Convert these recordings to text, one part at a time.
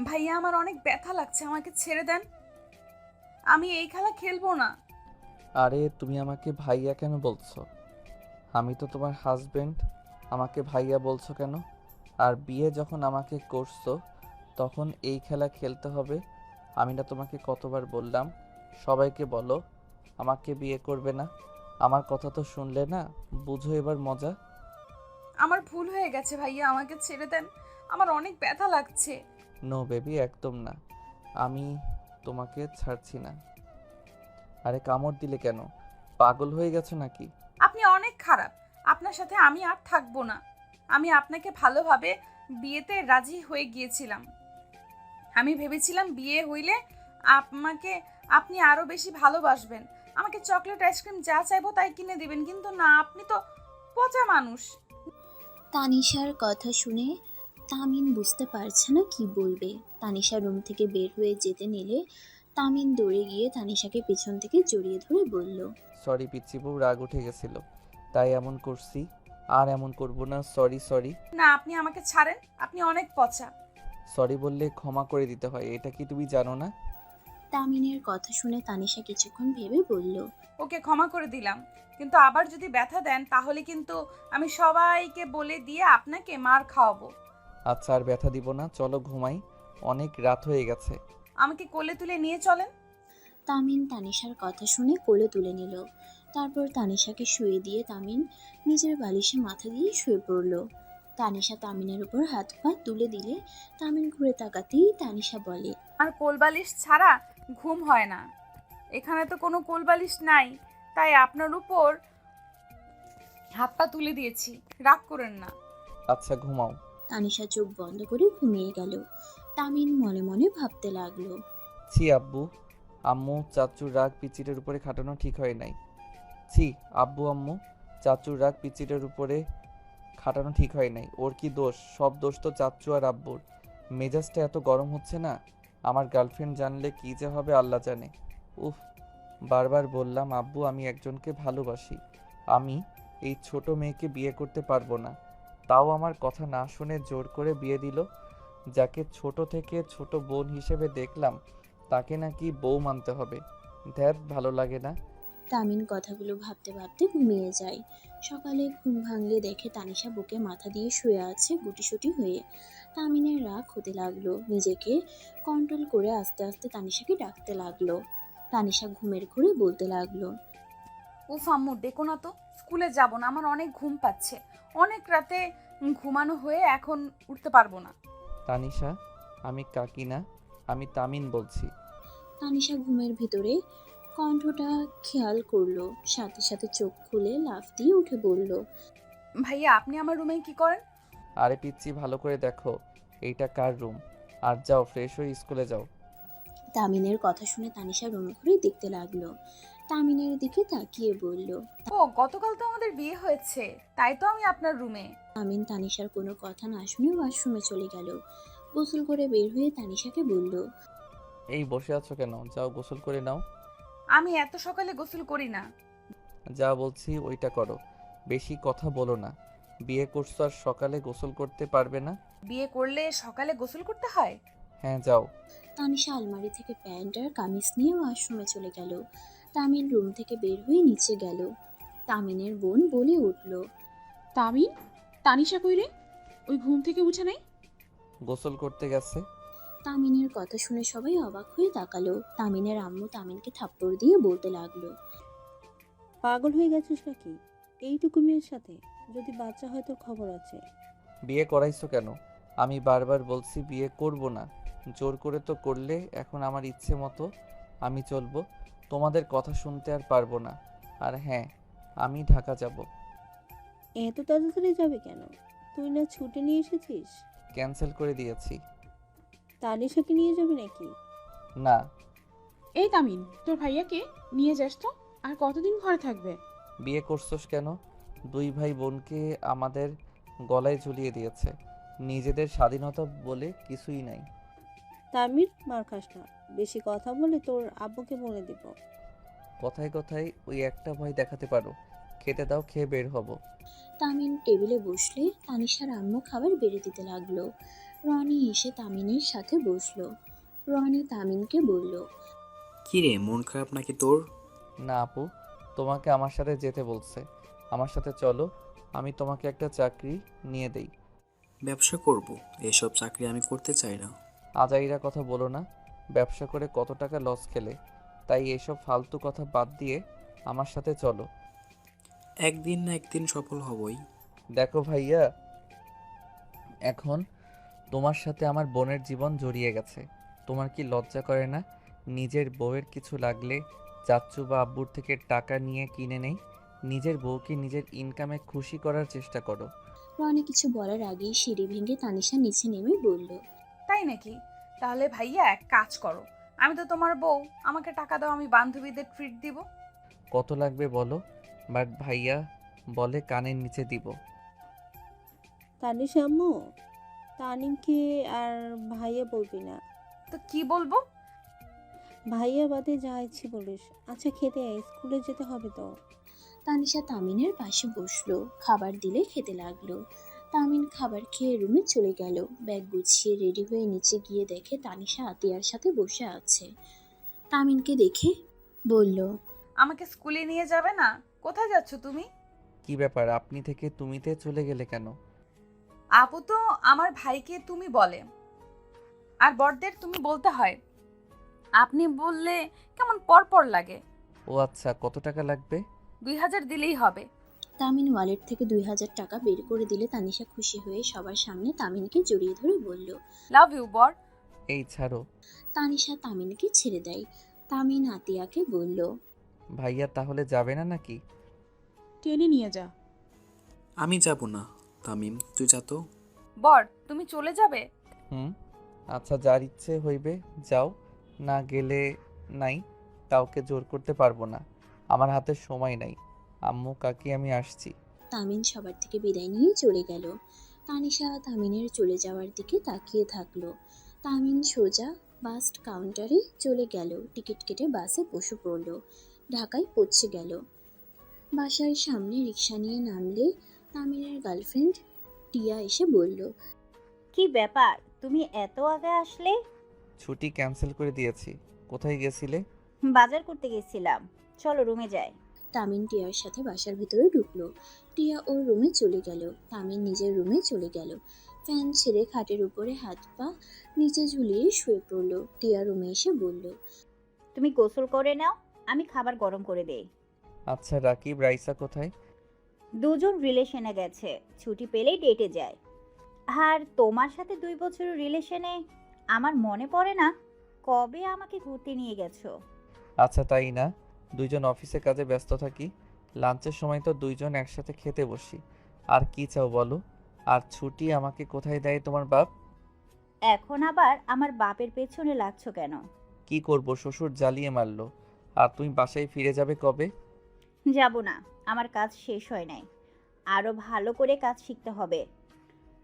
ভাইয়া আমার অনেক ব্যথা লাগছে, আমাকে ছেড়ে দেন। আমি এই খেলা খেলবো না। আরে তুমি আমাকে ভাইয়া কেন বলছো? আমি তো তোমার হাজবেন্ড। আমাকে ভাইয়া বলছো কেন? আর বিয়ে যখন আমাকে করছো তখন এই খেলা খেলতে হবে? আমি না তোমাকে কতবার বললাম সবাইকে বলো আমাকে বিয়ে করবে না? আমার কথা তো শুনলে না। বুঝো এবার মজা। আমার ভুল হয়ে গেছে ভাইয়া, আমাকে ছেড়ে দেন। আমার অনেক ব্যথা লাগছে। নো বেবি, একদম না। আমি তোমাকে ছাড়ছি না। আরে কামড় দিলে কেন? পাগল হয়ে গেছো নাকি? আপনি অনেক খারাপ। আপনার সাথে আমি আর থাকবো না। আমি আপনাকে ভালোভাবে বিয়েতে রাজি হয়ে গিয়েছিলাম। আমি ভেবেছিলাম বিয়ে হইলে আমাকে আপনি আরো বেশি ভালোবাসবেন, আমাকে চকলেট আইসক্রিম যা চাইবো তাই কিনে দিবেন, কিন্তু না, আপনি তো পচা মানুষ। তানিশার কথা শুনে তামিন বুঝতে পারছে না কি বলবে। তানিশা রুম থেকে বের হয়ে যেতে নিলে তামিন দৌড়ে গিয়ে তানিশাকে পেছন থেকে জড়িয়ে ধরে বলল, সরি পিচ্চি বউ, রাগ উঠে গেছিল তাই এমন করছি। আর এমন করব না। Sorry sorry. না, আপনি আমাকে ছাড়েন, আপনি অনেক পচা। সরি বললে ক্ষমা করে দিতে হয়, এটা কি তুমি জানো না? তামিনের কথা শুনে তানিশা কিছুক্ষণ ভেবে বলল, ওকে ক্ষমা করে দিলাম, কিন্তু আবার যদি ব্যথা দেন তাহলে কিন্তু আমি সবাইকে বলে দিয়ে আপনাকে মার খাওয়াবো। আচ্ছা আর ব্যথা দিব না, চলো ঘুমাই। অনেক রাত হয়ে গেছে। আমাকে কোলে তুলে নিয়ে চলেন। তামিন তানিশার কথা শুনে কোলে তুলে নিল। তারপর তানিশাকে শুয়ে দিয়ে তামিন নিজের বালিশে মাথা দিয়ে শুয়ে পড়ল। তানিশা তামিনের উপর হাত পা তুলে দিলে তামিন ঘুরে তাকাতেই তানিশা বলে, আর কোলবালিশ ছাড়া ঘুম হয় না। এখানে তো কোনো কোলবালিশ নাই, তাই আপনার উপর হাত পা তুলে দিয়েছি, রাগ করেন না। আচ্ছা ঘুমাও। তানিশা চোখ বন্ধ করে ঘুমিয়ে গেল। তামিন মনে মনে ভাবতে লাগলো, ছি আব্বু আম্মু চাচুর রাগ পিচিটের উপরে খাটানো ঠিক হয় নাই। ছি আব্বু আম্মু চাচুর রাগ পিচিটের উপরে খাটানো ঠিক হয় নাই। ওর কি দোষ? সব দোষ তো চাচ্চু আর আব্বুর। মেজাজটা এত গরম হচ্ছে না। আমার গার্লফ্রেন্ড জানলে কি যে হবে আল্লাহ জানে। উফ, বারবার বললাম আব্বু আমি একজনকে ভালোবাসি। আমি এই ছোট মেয়েকে বিয়ে করতে পারবো না। তাও আমার কথা না শুনে জোর করে বিয়ে দিল। যাকে ছোট থেকে ছোট বোন হিসেবে দেখলাম তাকে নাকি বউ মানতে হবে। ধ্যাত, ভালো লাগে না। তামিন কথাগুলো ভাবতে ভাবতে ঘুমিয়ে যায়। সকালে ঘুম ভাঙলে দেখে তানিশা বুকে মাথা দিয়ে শুয়ে আছে গুটিসুটি হয়ে। তামিনের রাগ হতে লাগলো, নিজেকে কন্ট্রোল করে আস্তে আস্তে তানিশাকে ডাকতে লাগলো। তানিশা ঘুমের ঘোরে বলতে লাগলো, উফ আম্মু, ডেকো না তো, স্কুলে যাব না, আমার অনেক ঘুম পাচ্ছে। অনেক রাতে ঘুমানো হয়ে এখন উঠতে পারবো না। তানিশা, আমি কাকি না, আমি তামিন বলছি। তানিশা ঘুমের ভিতরে কণ্ঠটা খেয়াল করলো, সাথে সাথে চোখ খুলে লাফ দিয়ে উঠে বলল, ভাইয়া, আপনি আমার রুমে কি করেন? আরে পিচ্ছি, ভালো করে দেখো এইটা কার রুম। আর যাও ফ্রেশ হয়ে স্কুলে যাও। তামিনের কথা শুনে তানিশা রুম ঘুরে দেখতে লাগলো। তামিনের দিকে তাকিয়ে বলল, ও, গতকাল তো আমাদের বিয়ে হয়েছে, তাই তো আমি আপনার রুমে। তামিন তানিশার কোনো কথা না শুনে ওয়াশরুমে চলে গেল। গোসল করে বের হয়ে তানিশাকে বলল, এই বসে আছো কেন? যাও গোসল করে নাও। আমি এত সকালে গোসল করি না। যা বলছি ওইটা করো। বেশি কথা বলো না। বিয়ে করছো আর সকালে গোসল করতে পারবে না? বিয়ে করলে সকালে গোসল করতে হয়? হ্যাঁ যাও। তানিশা আলমারি থেকে প্যান্ট আর কামিজ নিয়ে ওয়াশরুমে চলে গেল। তামিন রুম থেকে বের হয়ে নিচে গেল। তামিনের বোন বলে উঠল, তামিন, তানিশা কই রে? ওই ঘুম থেকে উঠে নাই? গোসল করতে গেছে। তামিনের কথা শুনে সবাই অবাক হয়ে তাকালো। তামিনের আম্মু তামিনকে থাপ্পড় দিয়ে বলতে লাগলো, পাগল হয়ে গেছিস নাকি? এইটুকু মেয়ের সাথে যদি বাচ্চা হয় তোর খবর আছে। বিয়ে করাইছো কেন? আমি বারবার বলছি বিয়ে করব না। জোর করে তো করলে এখন আমার ইচ্ছে মতো আমি চলবো। তোমাদের কথা শুনতে আর পারবো না। আর হ্যাঁ, আমি ঢাকা যাব। এত তাড়াতাড়ি যাবে কেন? তুই না ছুটি নিয়ে এসেছিস? ক্যান্সেল করে দিয়েছি। তানিশাকে নিয়ে যাবি নাকি? না। এই তামিন, তোর ভাইয়াকে নিয়ে যাস তো। আর কতদিন ঘরে থাকবে? বিয়ে করছোস কেন? দুই ভাই বোনকে আমাদের গলায় ঝুলিয়ে দিয়েছে। নিজেদের স্বাধীনতা বলে কিছুই নাই। তামির, মার খাস না। বেশি কথা বলে তোর আব্বুকে বলে দিব। কথায় কথায় ওই একটা ভয় দেখাতে পারো। খেতে দাও, খেয়ে বের হব। তামিন টেবিলে বসলে তানিশার আম্মু খাবার বেড়ে দিতে লাগলো। রনি এসে তামিনের সাথে বসলো। রনি তামিনকে বলল, কি রে, মন খারাপ নাকি তোর? না আপু, তোমাকে আমার সাথে যেতে বলছে। আমার সাথে চলো, আমি তোমাকে একটা চাকরি নিয়ে দেই। ব্যবসা করব? এসব চাকরি আমি করতে চাই না। আজাইরা কথা বলো না। ব্যবসা করে কত টাকা লস খেলে, তাই এসব ফালতু কথা বাদ দিয়ে আমার সাথে চলো। একদিন না একদিন সফল হবই। দেখো ভাইয়া, এখন তোমার সাথে আমার বোনের জীবন জড়িয়ে গেছে। তোমার কি লজ্জা করে না? নিজের বউয়ের কিছু লাগলে চাচ্চু বা আব্বুর থেকে টাকা নিয়ে কিনে নেই। নিজের বউকে নিজের ইনকামে খুশি করার চেষ্টা করো। রনি কিছু বলার আগেই সিঁড়ি ভেঙে তানিশা নিচে নেমে বলল, তাই নাকি? তাহলে ভাইয়া এক কাজ করো, আমি তো তোমার বউ, আমাকে টাকা দাও, আমি বান্ধবীদের ট্রিট দিব। কত লাগবে বলো, বাট ভাইয়া বলে কানের নিচে দিব। তানিশা আম্মু, তানিমকে আর ভাইয়া বলবি না। তো কি বলবো? ভাইয়া বাদে যা ইচ্ছে বলিস। আচ্ছা খেতে আয়, স্কুলে যেতে হবে তো। তানিশা তামিনের পাশে বসলো। খাবার দিলে খেতে লাগলো। তামিন খাবার খেয়ে রুমে চলে গেল। ব্যাগ গুছিয়ে রেডি হয়ে নিচে গিয়ে দেখে তানিশা আতিয়ার সাথে বসে আছে। তামিনকে দেখে বলল, আমাকে স্কুলে নিয়ে যাবে না? কোথায় যাচ্ছ তুমি? কি ব্যাপার, আপনি থেকে তুমিতে চলে গেলে কেন? আপু তো আমার ভাইকে তুমি বলে, আর বড়দের তুমি বলতে হয়। আপনি বললে কেমন পর লাগে। ও আচ্ছা, কত টাকা লাগবে? 2000 দিলেই হবে। তামিন ওয়ালেট থেকে 2000 টাকা বের করে দিলে তানিশা খুশি হয়ে সবার সামনে তামিনকে জড়িয়ে ধরে বলল। লাভ ইউ বর। এই ছাড়ো। তানিশা তামিনকে ছেড়ে দেয়। তামিন আতিয়াকে বলল, ভাইয়া তাহলে যাবে না নাকি? টেনে নিয়ে যা। আমি যাব না। তামিম, তুই যা তো। বর তুমি চলে যাবে? হুম, আচ্ছা যার ইচ্ছে হইবে যাও, না গেলে নাই। কাউকে জোর করতে পারবো না, আমার হাতে সময় নাই। আম্মু কাকি আমি আসছি। তামিন সবার থেকে বিদায় নিয়ে চলে গেল। তানিশা তামিনের চলে যাওয়ার দিকে তাকিয়ে থাকলো। তামিন সোজা বাস কাউন্টারে চলে গেল। টিকিট কেটে বাসে বসে পড়ল। ঢাকায় পৌঁছে গেল। বাসার সামনে রিক্সা নিয়ে নামলে তামিনের গার্লফ্রেন্ড টিয়া এসে বলল, কি ব্যাপার, তুমি এত আগে আসলে? ছুটি ক্যান্সেল করে দিয়েছি। কোথায় গেছিলে? বাজার করতে গেছিলাম, চলো রুমে যাই। তামিন টিয়ার সাথে বাসার ভিতরে ঢুকলো। টিয়া ওর রুমে চলে গেল। তামিন নিজের রুমে চলে গেল। ফ্যান ছেড়ে খাটের উপরে হাত পা নিচে ঝুলিয়ে শুয়ে পড়ল। টিয়া রুমে এসে বলল, তুমি গোসল করে নাও, আমি খাবার গরম করে দেই। আচ্ছা রাকিব রাইসা কোথায়? দুজন রিলেশনে গেছে, ছুটি পেলেই ডেটে যায়। আর তোমার সাথে 2 বছরের রিলেশনে আমার মনে পড়ে না কবে আমাকে ঘুরতে নিয়ে গেছো। আচ্ছা তাই না, দুইজন অফিসে কাজে ব্যস্ত থাকি, লাঞ্চের সময় তো দুইজন একসাথে খেতে বসি। আর কি চাও বলো? আর ছুটি আমাকে কোথায় দেয় তোমার বাপ? এখন আবার আমার বাপের পেছনে লাগছো কেন? কি করব, শ্বশুর জ্বালিয়ে মারলো। আর তুমি বাসায় ফিরে যাবে কবে? যাব না, আমার কাজ শেষ হয় নাই, আরো ভালো করে কাজ শিখতে হবে।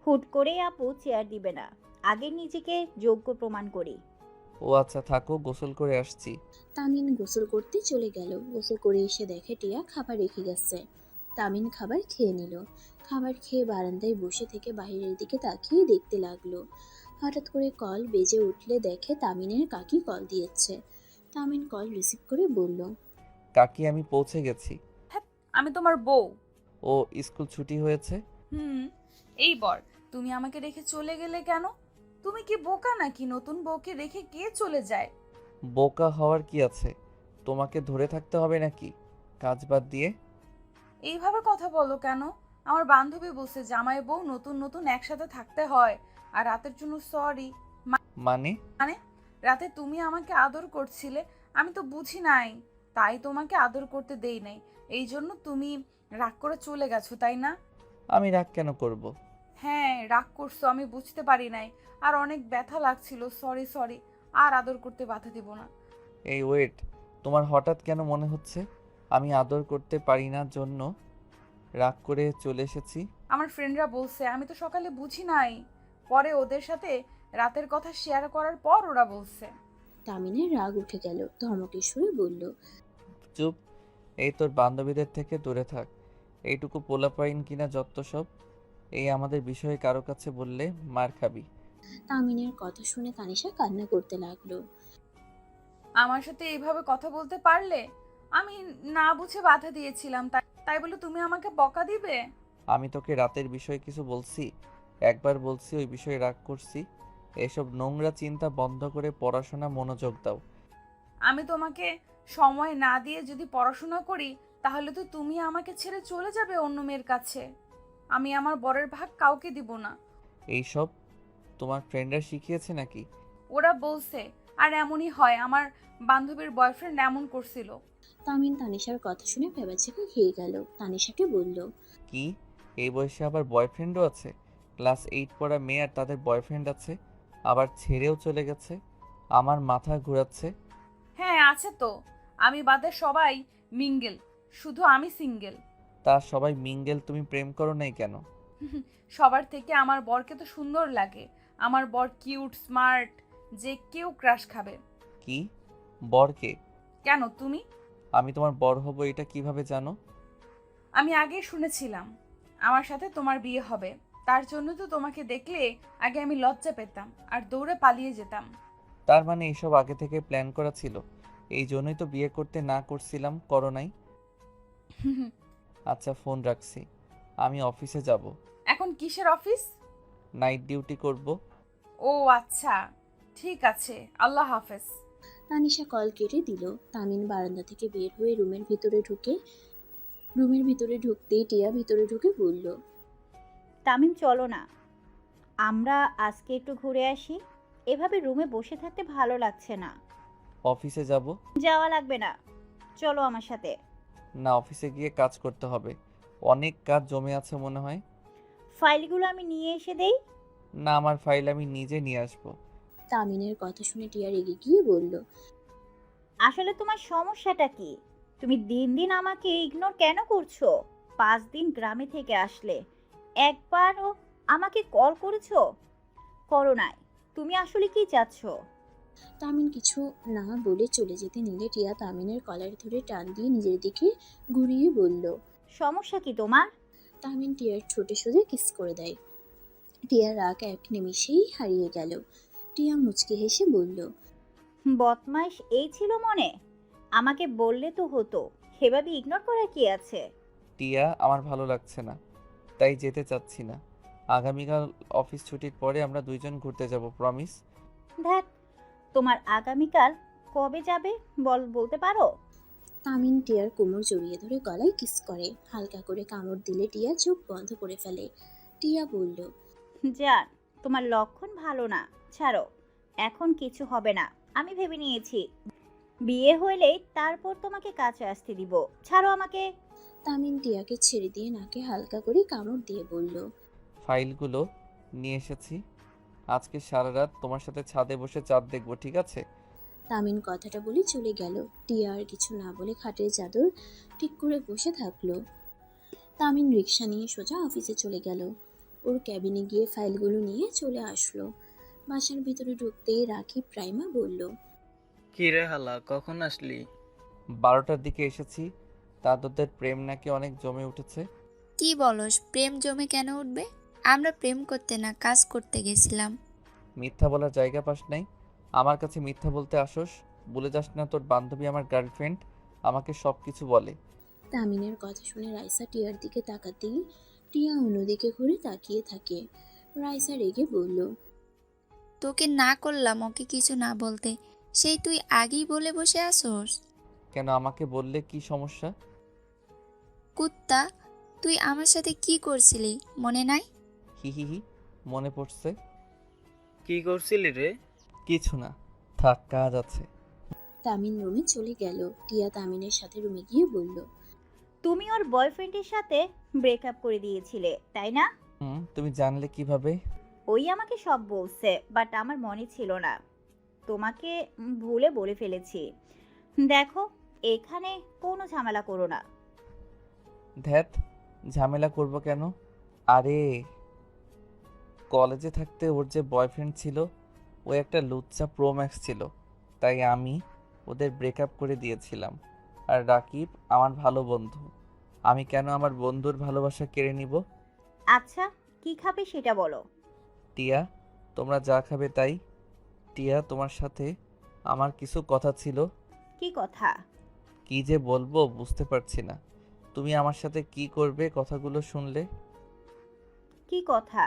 হুট করে আপু চেয়ার দিবে না, আগে নিজেকে যোগ্য প্রমাণ করি। ও আচ্ছা থাকো, গোসল করে আসছি। তামিন গোসল করতে চলে গেল। গোসল করে এসে দেখে টিয়া খাবার রেখে গেছে। তামিন খাবার খেয়ে নিল। খাবার খেয়ে বারান্দায় বসে থেকে বাইরের দিকে তাকিয়ে দেখতে লাগলো। হঠাৎ করে কল বেজে উঠলে দেখে তামিনের কাকি কল দিয়েছে। তামিন কল রিসিভ করে বলল, কাকি আমি পৌঁছে গেছি। হ্যাঁ, আমি তোমার বউ। ও স্কুল ছুটি হয়েছে? হুম। এই বর, তুমি আমাকে রেখে চলে গেলে কেন? তুমি কি বোকা নাকি? নতুন বউকে রেখে কে চলে যায়? বোকা হওয়ার কি আছে, তোমাকে ধরে থাকতে হবে নাকি কাজ বাদ দিয়ে? এইভাবে কথা বলো কেন? আমার বান্ধবী বলছে জামাই বউ নতুন নতুন একসাথে থাকতে হয়। আর রাতের জন্য সরি। মানে? মানে রাতে তুমি আমাকে আদর করছিলে, আমি তো বুঝি নাই, তাই তোমাকে আদর করতে দেই নাই। এই জন্য তুমি রাগ করে চলে গেছো, তাই না? আমি রাগ কেন করব? হ্যাঁ রাগ করছো, আমি বুঝতে পারি নাই। আর অনেক ব্যথা লাগছিল, সরি। আর আদর করতে বাধা দিব না। এই ওয়েট, তোমার হঠাৎ কেন মনে হচ্ছে আমি আদর করতে পারি না জন্য রাগ করে চলে এসেছি? আমার ফ্রেন্ডরা বলছে, আমি তো সকালে বুঝি নাই, পরে ওদের সাথে রাতের কথা শেয়ার করার পর ওরা বলছে। তামিনের রাগ উঠে গেল। ধমকের সুরে বলল, চুপ, এই তোর বান্ধবীদের থেকে দূরে থাক। এইটুকু পোলাপাইন কিনা যত সব। এই আমাদের বিষয়ে কারো কাছে বললে মার খাবি। তামিনের কথা শুনে তানিশা কান্না করতে লাগলো। আমার সাথে এইভাবে কথা বলতে পারলে? আমি না বুঝে বাধা দিয়েছিলাম, তাই বলে তুমি আমাকে বকা দিবে? আমি তোকে রাতের বিষয়ে কিছু বলছি? একবার বলছি ওই বিষয়ে রাগ করছি? এসব নোংরা চিন্তা বন্ধ করে পড়াশোনা মনোযোগ দাও। আমি তোমাকে সময় না দিয়ে যদি পড়াশোনা করি, তাহলে তো তুমি আমাকে ছেড়ে চলে যাবে অন্য মেয়ের কাছে। আমি আমার বরের ভাগ কাউকে দিব না। এইসব তোমার ফ্রেন্ডরা শিখিয়েছে নাকি? ওরা বলছে, আর এমনই হয়। আমার বান্ধবীর বয়ফ্রেন্ড এমন করছিল। তামিন তানিশার কথা শুনে ভেবেচিন্তে খেয়ে গেল। তানিশাকে বলল, কি, এই বয়সে আবার বয়ফ্রেন্ডও আছে? ক্লাস 8 পড়া মেয়ে আর তাদের বয়ফ্রেন্ড আছে, আবার ছেড়েও চলে গেছে। আমার মাথা ঘোরাচ্ছে। হ্যাঁ আছে তো, আমি বাদে সবাই মিঙ্গেল, শুধু আমি সিঙ্গেল। তা সবাই মিঙ্গেল, তুমি প্রেম করো নাই কেন? সবার থেকে আমার বরকে তো সুন্দর লাগে। আমার বর কিউট, স্মার্ট, যে কেউ ক্রাশ খাবে। কি, বরকে? কেন তুমি? আমি তোমার বর হব এটা কিভাবে জানো? আমি আগেই শুনেছিলাম আমার সাথে তোমার বিয়ে হবে। তার জন্য তো তোমাকে দেখলে আগে আমি লজ্জা পেতাম আর দৌড়ে পালিয়ে যেতাম। তার মানে এসব আগে থেকে প্ল্যান করা ছিল? এই জন্যই তো বিয়ে করতে না করছিলাম, করো নাই? আচ্ছা, ফোন রাখছি, আমি অফিসে যাব। এখন কিসের অফিস? নাইট ডিউটি করব। ও আচ্ছা, ঠিক আছে, আল্লাহ হাফেজ। তানিশা কল কেটে দিল। তামিন বারান্দা থেকে বের হয়ে রুমের ভিতরে ঢুকতেই টিয়া ভিতরে ঢুকে বলল, তামিম চলো না, আমরা আজকে একটু ঘুরে আসি। এভাবে রুমে বসে থাকতে ভালো লাগছে না। অফিসে যাব। যাওয়া লাগবে না, চলো আমার সাথে। না, অফিসে গিয়ে কাজ করতে হবে, অনেক কাজ জমে আছে মনে হয়। ফাইলগুলো আমি নিয়ে এসে দেই। না, আমার ফাইল আমি নিজে নিয়ে আসবো। তামিনের কথা শুনে টিয়া রেগে গিয়ে বলল, আসলে তোমার সমস্যাটা কি? তুমি দিন দিন আমাকে ইগনোর কেন করছো? 5 দিন গ্রামে থেকে আসলে একবারও আমাকে কল করেছো? করো নাই। তুমি আসলে কি চাচ্ছ? তামিন কিছু না বলে চলে যেতে নিলে টিয়া তামিনের কলার ধরে টান দিয়ে নিজের দিকে ঘুরিয়ে বলল। সমস্যা কি তোমার? তামিন টিয়ার ঠোঁটে সোজা কিস করে দেয়। টিয়ার রাগ এক নিমিষেই হারিয়ে গেল। টিয়া মুচকি হেসে বলল, বদমাইশ এই ছিল মনে? আমাকে বললে তো হতো, সেভাবে ইগনোর করার কি আছে? টিয়া, আমার ভালো লাগছে না, তাই যেতে চাচ্ছি না। আগামীকাল অফিস ছুটির পরে আমরা দুইজন ঘুরতে যাব, প্রমিস। দেখ, তোমার আগামীকাল কবে যাবে বলতে পারো? তামিন টিয়ার কোমর জড়িয়ে ধরে গলায় কিস করে। হালকা করে কামড় দিলে টিয়া চোখ বন্ধ করে ফেলে। টিয়া বলল, যান, তোমার লক্ষণ ভালো না, ছাড়ো। এখন কিছু হবে না, আমি ভেবে নিয়েছি। বিয়ে হইলেই তারপর তোমাকে কাছে আসতে দিব। ছাড়ো আমাকে। তামিন টিয়াকে ছেড়ে দিয়ে নাকে হালকা করে কামড় দিয়ে বলল, ফাইলগুলো নিয়ে এসেছি, আজকে সারা রাত তোমার সাথে ছাদে বসে চাঁদ দেখবো, ঠিক আছে? তামিন কথাটা বলে চলে গেল। টিয়া আর কিছু না বলে খাটের চাদর ঠিক করে বসে থাকলো। তামিন রিক্সা নিয়ে সোজা অফিসে চলে গেল। ওর ক্যাবিনে গিয়ে ফাইলগুলো নিয়ে চলে আসলো। বাসার ভিতরে ঢুকতেই রাখি প্রাইমা বলল, কি রে হালা, কখন আসলি? 12টার দিকে এসেছি। তাদের প্রেম নাকি অনেক জমে উঠেছে। কি বলস? প্রেম জমে কেন উঠবে? আমরা প্রেম করতে না, কাজ করতে গেছিলাম। মিথ্যা বলার জায়গা পাস নাই, আমার কাছে মিথ্যা বলতে আসোস। ভুলে যাস না তোর বান্ধবী আমার গার্লফ্রেন্ড, আমাকে সব কিছু বলে। তামিনের কথা শুনে রাইসা টিয়ার দিকে তাকাতেই টিয়া অন্যদিকে ঘুরে তাকিয়ে থাকে। রাইসা রেগে বলল, তোকে না করলাম ওকে কিছু না বলতে, সেই তুই আগেই বলে বসে আসোস। কেন, আমাকে বললে কি সমস্যা? কুত্তা, তুই আমার সাথে কি করছিলি মনে নাই? হি হি হি, মনে পড়ছে। কি করছিলি রে? কিছু না, থাক, কাজ আছে। তামিন রুমে চলে গেল। টিয়া তামিনের সাথে রুমে গিয়ে বলল, তুমি ওর বয়ফ্রেন্ডের সাথে ব্রেকআপ করে দিয়েছিলে, তাই না? তুমি জানলে কিভাবে? ওই আমাকে সব বলছে, বাট আমার মনে ছিল না। তোমাকে ভুলে বলে ফেলেছি। দেখো, এখানে কোনো ঝামেলা করো না। ধ্যাত, ঝামেলা করব কেন? আরে, কলেজে থাকতে ওর যে বয়ফ্রেন্ড ছিল, ও একটা লুচ্চা প্রো ম্যাক্স ছিল, তাই আমি ওদের ব্রেকআপ করে দিয়েছিলাম। আর রাকিব আমার ভালো বন্ধু, আমি কেন আমার বন্ধুর ভালোবাসা কেড়ে নিব? আচ্ছা, কি খাবে সেটা বলো। টিয়া, তোমরা যা খাবে তাই। টিয়া, তোমার সাথে আমার কিছু কথা ছিল। কি কথা? কি যে বলবো বুঝতে পারছি না। তুমি আমার সাথে কি করবে কথাগুলো শুনলে? কি কথা?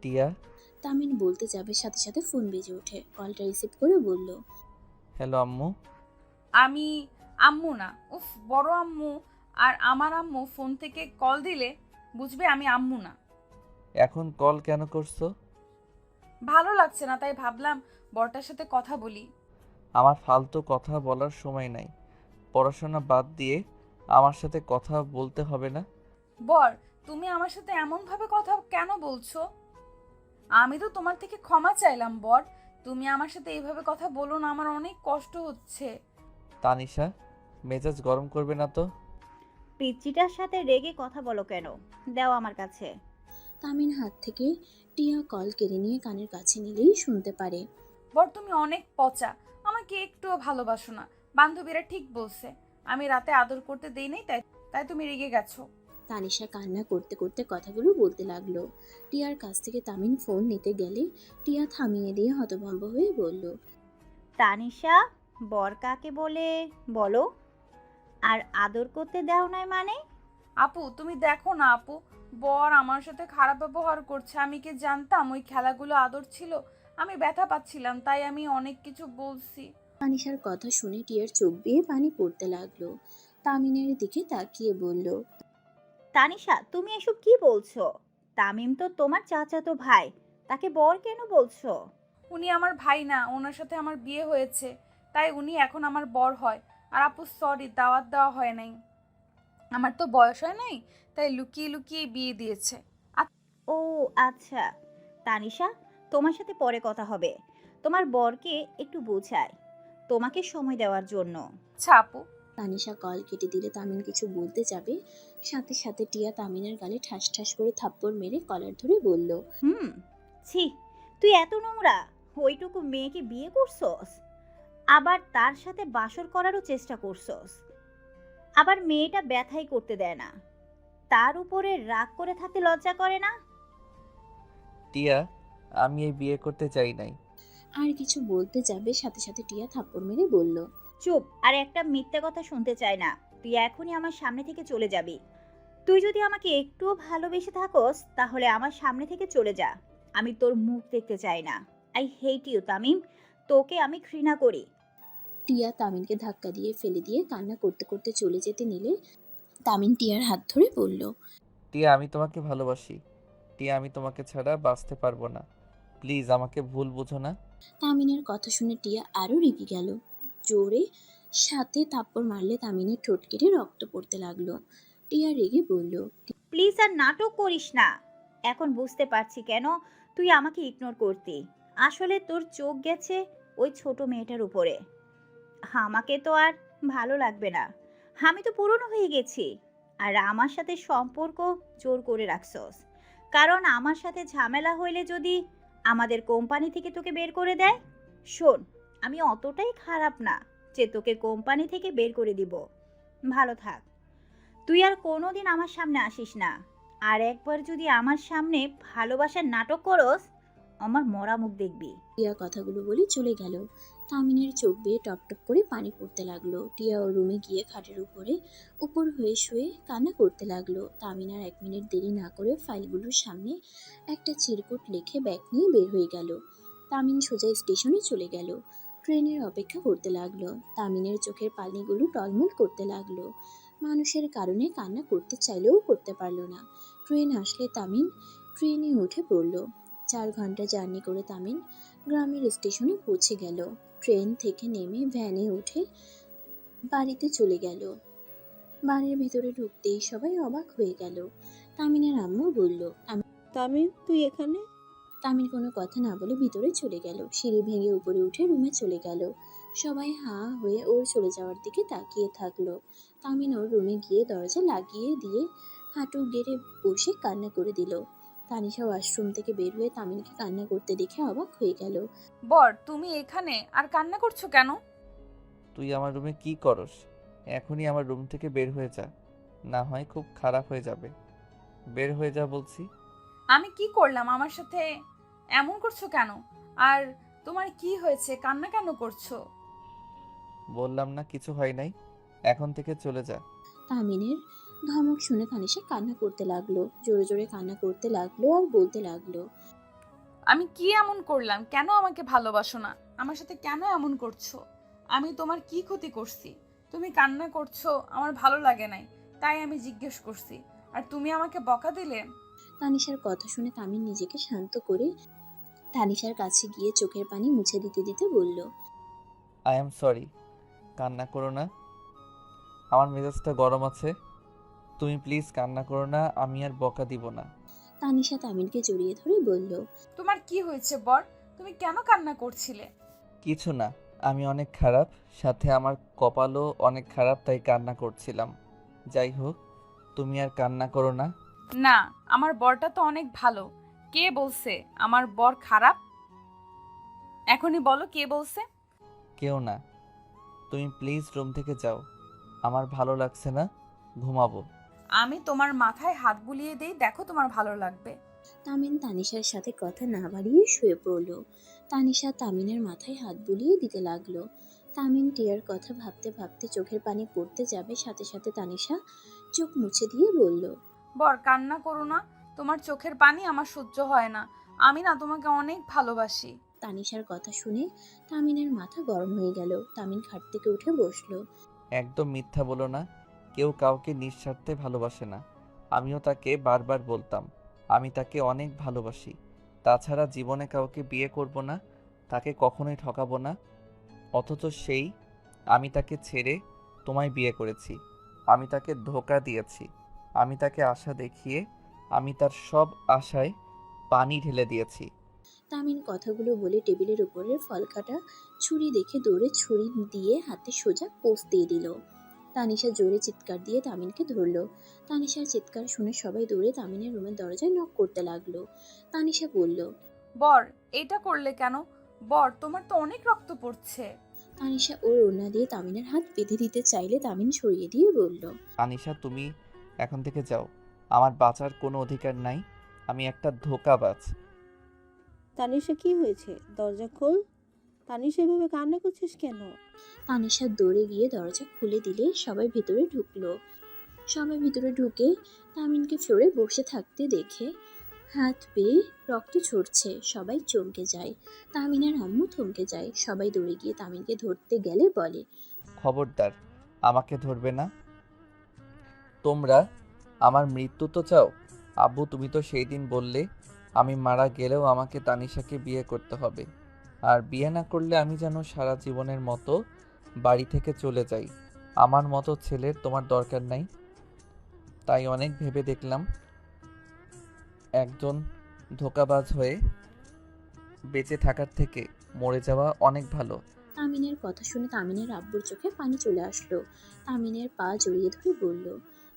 টিয়া। তামিন বলতে যাবে সাথে সাথে ফোন বেজে ওঠে। কলটা রিসিভ করে বলল, হ্যালো আম্মু। আমি আম্মু না, উফ, বড় আম্মু। আর আমার আম্মু ফোন থেকে কল দিলে বুঝবে আমি আম্মু না। এখন কল কেন করছো? ভালো লাগছে না, তাই ভাবলাম বড়টার সাথে কথা বলি। আমার ফালতু কথা বলার সময় নাই। পড়াশোনা বাদ দিয়ে আমার সাথে কথা বলতে হবে না। বর, তুমি আমার সাথে এমনভাবে কথা কেন বলছো? আমি তো তোমার থেকে ক্ষমা চাইলাম বর, তুমি আমার সাথে এইভাবে কথা বলো না, আমার অনেক কষ্ট হচ্ছে। তানিশা, মেজাজ গরম করবে না তো? পিচ্চিটার সাথে রেগে কথা বলো কেন? দাও আমার কাছে। তামিন হাত থেকে টিয়া কল কেড়ে নিয়ে কানের কাছে নিলেই শুনতে পারে। বর, তুমি অনেক পচা, আমাকে একটুও ভালোবাসো না। বান্ধবীরা ঠিক বলছে, আমি রাতে আদর করতে দেই নাই, তাই তাই তুমি রেগে গেছো। তানিশা কান্না করতে করতে কথাগুলো বলতে লাগলো। টিয়ার কাছ থেকে তামিন ফোন নিতে গেলে টিয়া থামিয়ে দিয়ে হতভম্ব হয়ে বলল, তানিশা, বর কাকে বলে বলো? আর আদর করতে দাও নাই মানে? আপু, তুমি দেখো না আপু, বর আমার সাথে খারাপ ব্যবহার করছে। আমি কি জানতাম ওই খেলাগুলো আদর ছিল? আমি ব্যথা পাচ্ছিলাম, তাই আমি অনেক কিছু বলছি। তানিশার কথা শুনে টিয়ার চোখ বেয়ে পানি পড়তে লাগলো। তামিনের দিকে তাকিয়ে বলল, তানিশা, তুমি এসব কি বলছো? তামিম তো তোমার চাচাতো ভাই, তাকে বর কেন বলছো? উনি আমার ভাই না, ওনার সাথে আমার বিয়ে হয়েছে, তাই উনি এখন আমার বর হয়। আর আপু সরি, দাওয়াত দেওয়া হয় নাই, আমার তো বয়স হয় নাই, তাই লুকিয়ে লুকিয়ে বিয়ে দিয়েছে। ও আচ্ছা। তানিশা, তোমার সাথে পরে কথা হবে। তোমার বরকে একটু বোঝায় তোমাকে সময় দেওয়ার জন্য। আচ্ছা আপু। তানিশা কল কেটে দিলে তামিন কিছু বলতে যাবে, সাথে সাথে টিয়া তামিনের গালে ঠাস ঠাস করে থাপ্পড় মেরে কলার ধরে বলল, ছি, তুই এত নোংরা! ওইটুকু মেয়েকে বিয়ে করছস, আবার তার সাথে বাসর করারও চেষ্টা করছস। আবার মেয়েটা ব্যথাই করতে দেয় না, তার উপরে রাগ করে থাকতে লজ্জা করে না? টিয়া, আমি এই বিয়ে করতে চাই নাই। আর কিছু বলতে যাবে, সাথে সাথে টিয়া থাপ্পড় মেরে বলল, চুপ! আর একটা মিথ্যে কথা শুনতে চাই না। তুই এখনই আমার সামনে থেকে চলে যাবি। তুই যদি আমাকে একটুও ভালোবেসে থাকস তাহলে আমার সামনে থেকে চলে যা। আমি তোর মুখ দেখতে চাই না। আই হেট ইউ তামিম, তোকে আমি ঘৃণা করি। টিয়া তামিনকে ধাক্কা দিয়ে ফেলে দিয়ে কান্না করতে করতে চলে যেতে নিলে তামিন টিয়ার হাত ধরে বলল, টিয়া, আমি তোমাকে ভালোবাসি। টিয়া, আমি তোমাকে ছাড়া বাঁচতে পারবো না। প্লিজ আমাকে ভুল বুঝো না। তামিনের কথা শুনে টিয়া আরো রেগে গেল। জোরে সাথে থাপ্পড় মারলে তামিনের ঠোঁট কেটে রক্ত পড়তে লাগলো। টিয়া রেগে বলল, প্লিজ আর নাটক করিস না। এখন বুঝতে পারছি কেন তুই আমাকে ইগনোর করতি। আসলে তোর চোখ গেছে ওই ছোট মেয়েটার উপরে। আমাকে তো আর ভালো লাগবে না, আমি তো পুরনো হয়ে গেছি। আর আমার সাথে সম্পর্ক জোর করে রাখছস, কারণ আমার সাথে ঝামেলা হইলে যদি আমাদের কোম্পানি থেকে তোকে বের করে দেয়। শোন, আমি অতটাই খারাপ না যে তোকে কোম্পানি থেকে বের করে দিব। ভালো থাক। তুই আর কোনোদিন আমার সামনে আসিস না। আর একবার যদি আমার সামনে ভালোবাসার নাটক করস, আমার মরা মুখ দেখবি। টিয়া কথাগুলো বলে চলে গেল। তামিনের চোখ বেয়ে টপ টপ করে পানি পড়তে লাগলো। টিয়া ও রুমে গিয়ে খাটের উপর হয়ে শুয়ে কান্না করতে লাগলো। তামিন আর 1 মিনিট দেরি না করে ফাইলগুলোর সামনে একটা চিরকুট লিখে ব্যাগ নিয়ে বের হয়ে গেল। তামিন সোজা স্টেশনে চলে গেল। ট্রেনের অপেক্ষা করতে লাগলো। তামিনের চোখের পানিগুলো টলমল করতে লাগলো। মানুষের কারণে কান্না করতে চাইলেও করতে পারলো না। ট্রেন আসলে তামিন ট্রেনে উঠে পড়ল। 4 ঘন্টা জার্নি করে তামিন গ্রামের স্টেশনে পৌঁছে গেল। ট্রেন থেকে নেমে ভ্যানে উঠে বাড়িতে চলে গেল। বাড়ির ভিতরে ঢুকতেই সবাই অবাক হয়ে গেল। তামিনের আম্মু বলল, তামিম, তুই এখানে? তামিন কোনো কথা না বলে ভিতরে চলে গেল। সিঁড়ি ভেঙে উপরে উঠে রুমে চলে গেল। সবাই হাঁ হয়ে ওর চলে যাওয়ার দিকে তাকিয়ে থাকলো। তামিন ওর রুমে গিয়ে দরজা লাগিয়ে দিয়ে হাঁটু গেড়ে বসে কান্না করে দিল। তানিশা ওয়াশরুম থেকে বের হয়ে তামিনকে কান্না করতে দেখে অবাক হয়ে গেল। বর, তুমি এখানে আর কান্না করছো কেন? তুই আমার রুমে কি করস? এখনই আমার রুম থেকে বের হয়ে যা, না হয় খুব খারাপ হয়ে যাবে। বের হয়ে যা বলছি। আমি কি করলাম? আমার সাথে এমন করছো কেন? আর তোমার কি হয়েছে? কান্না কেন করছো? বললাম না কিছু হয় নাই, এখন থেকে চলে যা। তামিনের ধমক শুনে তানিশা কান্না করতে লাগলো, জোরে জোরে কান্না করতে লাগলো আর বলতে লাগলো। আমি কি এমন করলাম? কেন আমাকে ভালোবাসো না? আমার সাথে কেন এমন করছো? আমি তোমার কি ক্ষতি করছি? তুমি কান্না করছো, আমার ভালো লাগে নাই, তাই আমি জিজ্ঞেস করছি। আর তুমি আমাকে বকা দিলে। তানিশার কথা শুনে তামিন নিজেকে শান্ত করে তানিশার কাছে গিয়ে চোখের পানি মুছে দিতে দিতে বলল। আই এম সরি, কান্না করো না, আমার মেজাজটা গরম আছে। তুমি প্লিজ কান্না করো না, আমি আর বকা দিব না। তানিশা তামিনকে জড়িয়ে ধরে বলল। তোমার কি হয়েছে বর? তুমি কেন কান্না করছিলে? কিছু না, আমি অনেক খারাপ, সাথে আমার কপালও অনেক খারাপ, তাই কান্না করছিলাম। যাই হোক, তুমি আর কান্না করো না। না, আমার বরটা তো অনেক ভালো। কে বলছে আমার বর খারাপ? এখনই বলো কে বলছে? কেউ না, তুমি প্লিজ রুম থেকে যাও, আমার ভালো লাগছে না, ঘুমাবো। আমি তোমার মাথায় হাত বুলিয়ে দেই, দেখো তোমার ভালো লাগবে। তামিন তানিশার সাথে কথা না বাড়িয়ে শুয়ে পড়ল। তানিশা তামিনের মাথায় হাত বুলিয়ে দিতে লাগলো। তামিন টিয়ার কথা ভাবতে ভাবতে চোখের পানি পড়তে যাবে, সাথে সাথে তানিশা চোখ মুছে দিয়ে বলল। বর কান্না করো না, তোমার চোখের পানি আমার সহ্য হয় না। আমি না তোমাকে অনেক ভালোবাসি। তানিশার কথা শুনে তামিনের মাথা গরম হয়ে গেল। তামিন খাট থেকে উঠে বসলো। একদম মিথ্যা বলো না, কেউ কাউকে নিঃস্বার্থে ভালোবাসে না। আমিও তাকে বারবার বলতাম আমি তাকে অনেক ভালোবাসি, তাছাড়া জীবনে কাউকে বিয়ে করব না, তাকে কখনোই ঠকাবো না। অথচ আমি তাকে ছেড়ে তোমায় বিয়ে করেছি। আমি তাকে ধোঁকা দিয়েছি, আমি তাকে আশা দেখিয়ে আমি তার সব আশায় পানি ঢেলে দিয়েছি। তামিন কথাগুলো বলে টেবিলের উপরের ফল কাটা ছুরি দেখে দৌড়ে ছুরি দিয়ে হাতে সোজা পোস্ট দিয়ে দিল। তানিশা জোরে চিৎকার দিয়ে তামিনকে ধরলো। তানিশার চিৎকার শুনে সবাই দৌড়ে তামিনের রুমের দরজায় নক করতে লাগলো। তানিশা বলল। বর এইটা করলে কেন? বর তোমার তো অনেক রক্ত পড়ছে। তানিশা ওর ওড়না দিয়ে তামিনের হাত বেঁধে দিতে চাইলে তামিন সরিয়ে দিয়ে বলল। আনিশা, তুমি এখন থেকে যাও, আমার বাঁচার কোনো অধিকার নাই, আমি একটা ধোঁকাবাজ। তানিশা কি হয়েছে? দরজা খোল। তানিশা এভাবে কান্না করছিস কেন? তানিশা দৌড়ে গিয়ে দরজা খুলে দিলে সবাই ভিতরে ঢুকলো। সবাই ভিতরে ঢুকে তামিনকে ফ্লোরে বসে থাকতে দেখে হাত পেয়ে রক্ত ঝরছে, সবাই চমকে যায়। তামিনের আম্মু থমকে যায়। সবাই দৌড়ে গিয়ে তামিনকে ধরতে গেলে বলে। খবরদার, আমাকে ধরবে না তোমরা। আমার মৃত্যু তো চাও? আব্বু, তুমি তো সেই দিন বললে আমি মারা গেলেও আমাকে তানিশাকে বিয়ে করতে হবে, আর বিয়ে না করলে আমি যেন সারা জীবনের মতো বাড়ি থেকে চলে যাই। আমার মতো ছেলের তোমার দরকার নাই। তাই অনেক ভেবে দেখলাম একজন ধোঁকাবাজ হয়ে বেঁচে থাকার থেকে মরে যাওয়া অনেক ভালো। তামিনের কথা শুনে তামিনের আব্বুর চোখে পানি চলে আসলো। তামিনের পা জড়িয়ে ধরে বলল।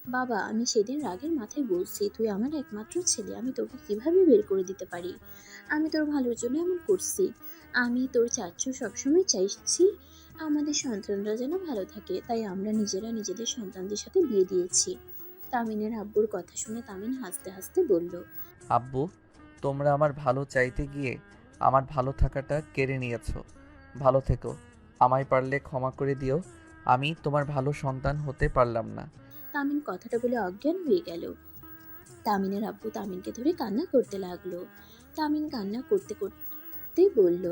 বাবা, আমি সেদিন রাগের মাথায় বলছি তুই আমার একমাত্র ছেলে, আমি তোকে কিভাবে বের করে দিতে পারি? আমি তোর ভালোর জন্য এমন করছি। আমি তোর চাচ্চু সবসময় চাইছি আমাদের সন্তানরা যেন ভালো থাকে, তাই আমরা নিজেরা নিজেদের সন্তানদের সাথে বিয়ে দিয়েছি। তামিনের আব্বুর কথা শুনে তামিন হাসতে হাসতে বলল। আব্বু, তোমরা আমার ভালো চাইতে গিয়ে আমার ভালো থাকাটা কেড়ে নিয়েছো। ভালো থেকো, আমায় পারলে ক্ষমা করে দিও, আমি তোমার ভালো সন্তান হতে পারলাম না। তামিন কথাটা বলে অজ্ঞান হয়ে গেল। তামিনের আব্বু তামিনকে ধরে কান্না করতে লাগলো। তামিন কান্না করতে করতে বলল।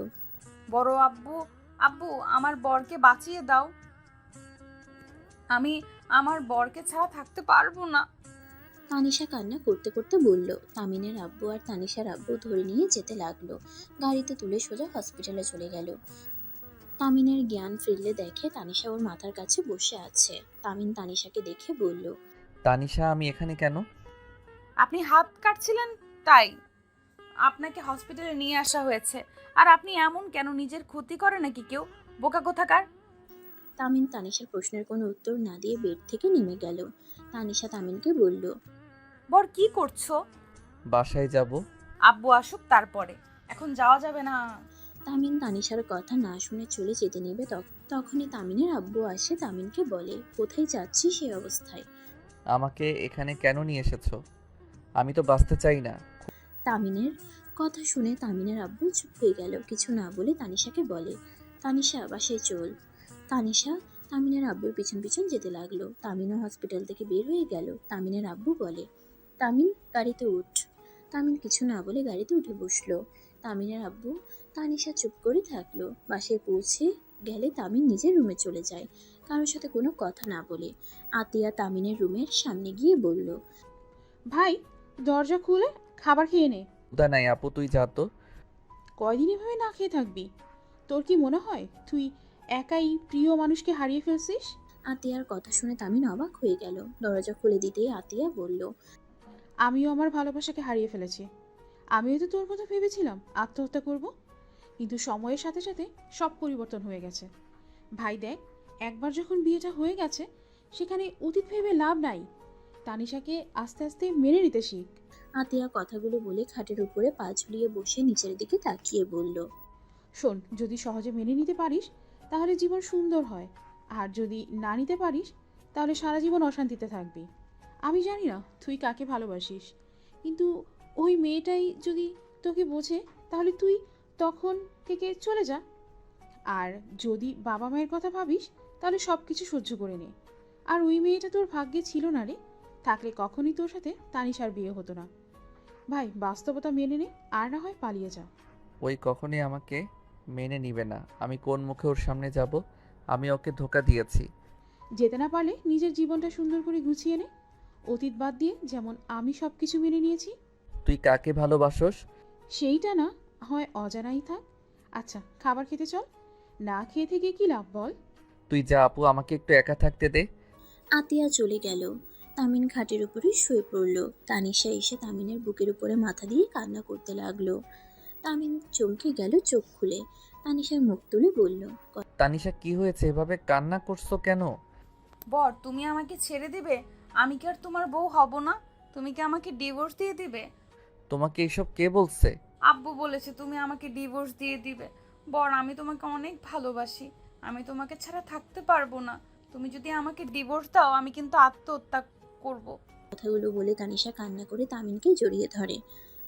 বড় আব্বু, আব্বু আমার বরকে বাঁচিয়ে দাও। আমি আমার বরকে ছাড়া থাকতে পারবো না। তানিশা কান্না করতে করতে বলল। তামিনের আব্বু আর তানিশার আব্বু ধরে নিয়ে যেতে লাগলো। গাড়িতে তুলে সোজা হসপিটালে চলে গেল। তামিনের জ্ঞান ফিরলে দেখে তানিশা ওর মাথার কাছে বসে আছে। তামিন তানিশাকে দেখে বলল। তানিশা, আমি এখানে কেন? আপনি হাত কাটছিলেন তাই আপনাকে হসপিটালে নিয়ে আসা হয়েছে। আর আপনি এমন কেন? নিজের ক্ষতি করে নাকি কেউ? বোকা কোথাকার। তামিন তানিশার প্রশ্নের কোনো উত্তর না দিয়ে বেড থেকে নেমে গেল। তানিশা তামিনকে বলল। বর কি করছো? বাসায় যাব। আব্বু আসুক তারপরে, এখন যাওয়া যাবে না। তামিন তানিশার কথা না শুনে চলে যেতে নেবে, তখনই তামিনের আব্বু আসে। তামিনকে বলে, কোথায় যাচ্ছি সে অবস্থায়? আমাকে এখানে কেন নিয়ে এসেছো? আমি তো বাঁচতে চাই না। তামিনের কথা শুনে তামিনের আব্বু চুপ হয়ে গেল। কিছু না বলে তানিশাকে বলে, তানিশা বাসায় চল। তানিশা তামিনের আব্বুর পিছন পিছন যেতে লাগলো। তামিনও হসপিটাল থেকে বের হয়ে গেল। তামিনের আব্বু বলে, তামিন গাড়িতে উঠ। তামিন কিছু না বলে গাড়িতে উঠে বসলো। তামিনের আব্বু তানিশা চুপ করে থাকলো। বাসায় পৌঁছে গেলে তামিন নিজের রুমে চলে যায়, কারোর সাথে কোনো কথা না বলে। আতিয়া তামিনের রুমের সামনে গিয়ে বলল, ভাই, দরজা খুলে খাবার খেয়ে নে। ক্ষুধা নাই আপু, তুই যা তো। কয়দিন এভাবে না খেয়ে থাকবি? তোর কি মনে হয় তুই একাই প্রিয় মানুষকে হারিয়ে ফেলছিস? আতিয়ার কথা শুনে তামিন অবাক হয়ে গেল। দরজা খুলে দিতেই আতিয়া বলল, আমিও আমার ভালোবাসাকে হারিয়ে ফেলেছি। আমিও তো তোর কথা ভেবেছিলাম আত্মহত্যা করব, কিন্তু সময়ের সাথে সাথে সব পরিবর্তন হয়ে গেছে। ভাই দেখ, একবার যখন বিয়েটা হয়ে গেছে সেখানে অতীত ভেবে লাভ নাই। তানিশাকে আস্তে আস্তে মেনে নিতে শিখ। আতিয়া কথাগুলো বলে খাটের উপরে পা ঝুলিয়ে বসে নিচের দিকে তাকিয়ে বলল, শোন, যদি সহজে মেনে নিতে পারিস তাহলে জীবন সুন্দর হয়, আর যদি না নিতে পারিস তাহলে সারা জীবন অশান্তিতে থাকবি। আমি জানি না তুই কাকে ভালোবাসিস, কিন্তু ওই মেয়েটাই যদি তোকে বোঝে তাহলে তুই তখন থেকে চলে যা। আর যদি বাবা মায়ের কথা ভাবিস তাহলে সব কিছু সহ্য করে নে। আর ওই মেয়েটা তোর ভাগ্যে ছিল না রে, থাকলে কখনই তোর সাথে তানিশার বিয়ে হতো না। ভাই, বাস্তবতা মেনে নে, আর না হয় পালিয়ে যা। ওই কখনই আমাকে মেনে নিবে না। আমি কোন মুখে ওর সামনে যাব? আমি ওকে ধোকা দিয়েছি। যেতে না পারলে নিজের জীবনটা সুন্দর করে গুছিয়ে নে, অতীত বাদ দিয়ে, যেমন আমি সব কিছু মেনে নিয়েছি। তুই কাকে ভালোবাসোস? সেইটা না হয় অজানাই থাক। আচ্ছা, খাবার খেতে চল। না খেয়ে থেকে কি লাভ বল? তুই যা আপু, আমাকে একটু একা থাকতে দে। আতিয়া চলে গেল। তামিন খাটের উপরে শুয়ে পড়ল। তানিশা এসে তামিনের বুকের উপরে মাথা দিয়ে কান্না করতে লাগলো। তামিন চমকে গেল চোখ খুলে। তানিশার মুখ তুলে বলল, তানিশা, কি হয়েছে? এভাবে কান্না করছো কেন? বর, তুমি আমাকে ছেড়ে দিবে? আমি কি আর তোমার বউ হব না? তুমি কি আমাকে ডিভোর্স দিয়ে দিবে? তোমাকে এসব কে বলছে? আব্বু বলেছে তুমি আমাকে ডিভোর্স দিয়ে দিবে। বর, আমি তোমাকে অনেক ভালোবাসি। আমি তোমাকে ছাড়া থাকতে পারবো না। তুমি যদি আমাকে ডিভোর্স দাও আমি কিন্তু আত্মহত্যা করব। কথাগুলো বলে তানিশা কান্না করে তামিনকে জড়িয়ে ধরে।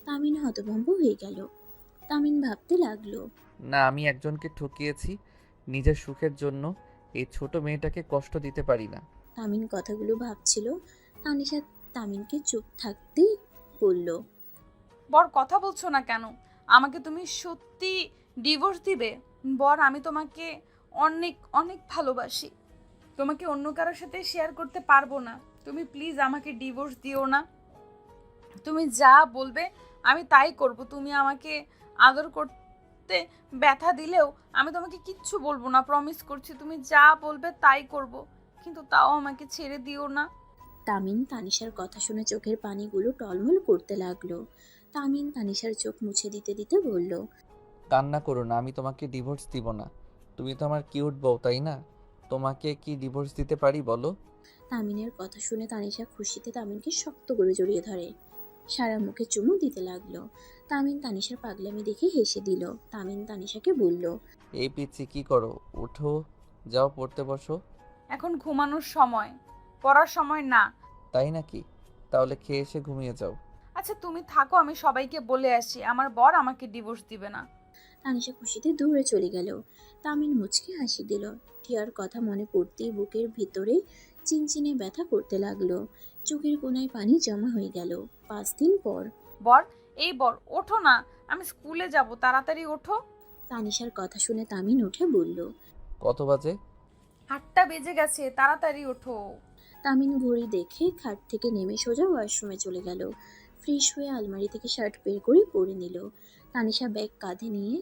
তামিন হতভম্ব হয়ে গেল। তামিন ভাবতে লাগলো, না, আমি একজনকে ঠকিয়েছি। নিজের সুখের জন্য এই ছোট মেয়েটাকে কষ্ট দিতে পারি না। তামিন কথাগুলো ভাবছিল। তানিশা তামিনকে চুপ থাকতেই বলল, বর, কথা বলছো না কেন? আমাকে তুমি সত্যি ডিভোর্স দিবে? বর, আমি তোমাকে অনেক অনেক ভালোবাসি। তোমাকে অন্য কারোর সাথে শেয়ার করতে পারবো না। তুমি প্লিজ আমাকে ডিভোর্স দিও না। তুমি যা বলবে আমি তাই করব। তুমি আমাকে আদর করতে ব্যথা দিলেও আমি তোমাকে কিচ্ছু বলবো না, প্রমিস করছি। তুমি যা বলবে তাই করব, কিন্তু তাও আমাকে ছেড়ে দিও না। তামিন তানিশার কথা শুনে চোখের পানিগুলো টলমল করতে লাগলো। তামিন তানিশার চোখ মুছে দিতে দিতে বলল, কান্না করো না, আমি তোমাকে ডিভোর্স দিব না। তুমি তো আমার কিউট বউ, তাই না? তোমাকে কি ডিভোর্স দিতে পারি বলো? তামিনের কথা শুনে তানিশা খুশিতে তামিনকে শক্ত করে জড়িয়ে ধরে। সারা মুখে চুমু দিতে লাগলো। তামিন তানিশার পাগলামি দেখে হেসে দিল। তামিন তানিশাকে বলল, এই পিচ্ছি, কি করো? উঠো, যাও পড়তে বসো। এখন ঘুমানোর সময়, পড়ার সময় না। তাই নাকি? তাহলে খেয়ে এসে ঘুমিয়ে যাও। আচ্ছা তুমি থাকো, আমি সবাইকে বলে আসি আমার বর আমাকে ডিভোর্স দিবে না। তানিশা খুশিতে দূরে চলে গেল। তামিন মুচকে হাসি দিল। টিয়ার কথা মনে পড়তেই বুকের ভিতরে চিনচিনে ব্যথা করতে লাগলো। চোখের কোনায় পানি জমা হয়ে গেল। 5 দিন পর। বর, এই বর, ওঠো না, আমি স্কুলে যাব, তাড়াতাড়ি ওঠো। তানিশার কথা শুনে তামিন উঠে বলল, কত বাজে? 8টা বেজে গেছে, তাড়াতাড়ি ওঠো। তামিন ঘড়ি দেখে খাট থেকে নেমে সোজা ওয়াশরুমে চলে গেল। ফ্রেশ হয়ে আলমারি থেকে শার্ট বের করে পরে নিল। তানিশা ব্যাগ কাঁধে নিয়ে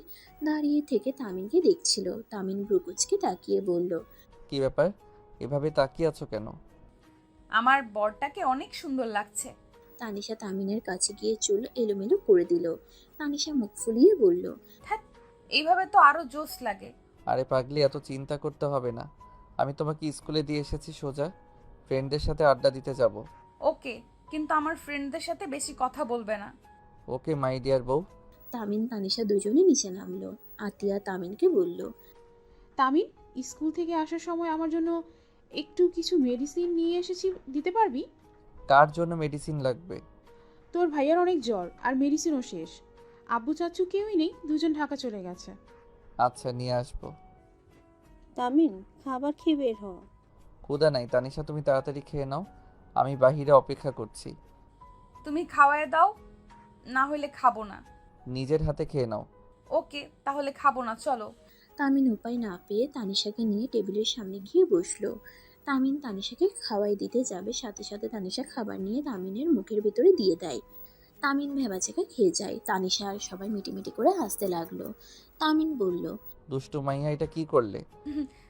দাঁড়িয়ে থেকে তামিনকে দেখছিল। তামিন ভ্রুকুচকে তাকিয়ে বলল, কি ব্যাপার? এভাবে তাকিয়ে আছো কেন? আমার বরটাকে অনেক সুন্দর লাগছে। তানিশা তামিনের কাছে গিয়ে চুল এলোমেলো করে দিল। তানিশা মুখ ফুলিয়ে বলল, হ্যাঁ, এইভাবে তো আরো জোশ লাগে। আরে পাগলি, এত চিন্তা করতে হবে না। আমি তোমাকে স্কুলে দিয়ে এসেছি, সোজা ফ্রেন্ডদের সাথে আড্ডা দিতে যাব। ওকে, কিন্তু আমার ফ্রেন্ডদের সাথে বেশি কথা বলবে না। ওকে মাই ডিয়ার বউ। তামিন তানিশা দুজনে নিচে নামলো। আতিয়া তামিনকে বলল, তামিন, স্কুল থেকে আসার সময় আমার জন্য একটু কিছু মেডিসিন নিয়ে এসেছি, দিতে পারবি? কার জন্য মেডিসিন লাগবে? তোর ভাইয়ার অনেক জ্বর আর মেডিসিনও শেষ। আব্বু চাচু কেউই নেই, দুজন ঢাকা চলে গেছে। আচ্ছা, নিয়ে আসবো। তামিন, খাবার খেয়ে বের হ। ক্ষুধা নাই তানিশা, তুমি তাড়াতাড়ি খেয়ে নাও, আমি বাহিরে অপেক্ষা করছি। তুমি খাওয়ায় দাও, না হলে খাবো না। নিজের হাতে খেয়ে নাও। ওকে, তাহলে খাবো না, চলো। তামিন উপায় না পেয়ে তানিশাকে নিয়ে টেবিলের সামনে গিয়ে বসলো। তামিন তানিশাকে খাওয়াই দিতে যাবে, সাথে সাথে তানিশা খাবার নিয়ে তামিনের মুখের ভিতরে দিয়ে দেয়। তামিন ভেবাচেকা খেয়ে যায়। তানিশা আর সবাই মিটিমিটি করে হাসতে লাগলো। তামিন বলল, দুষ্টু মাইয়া, এটা কি করলে?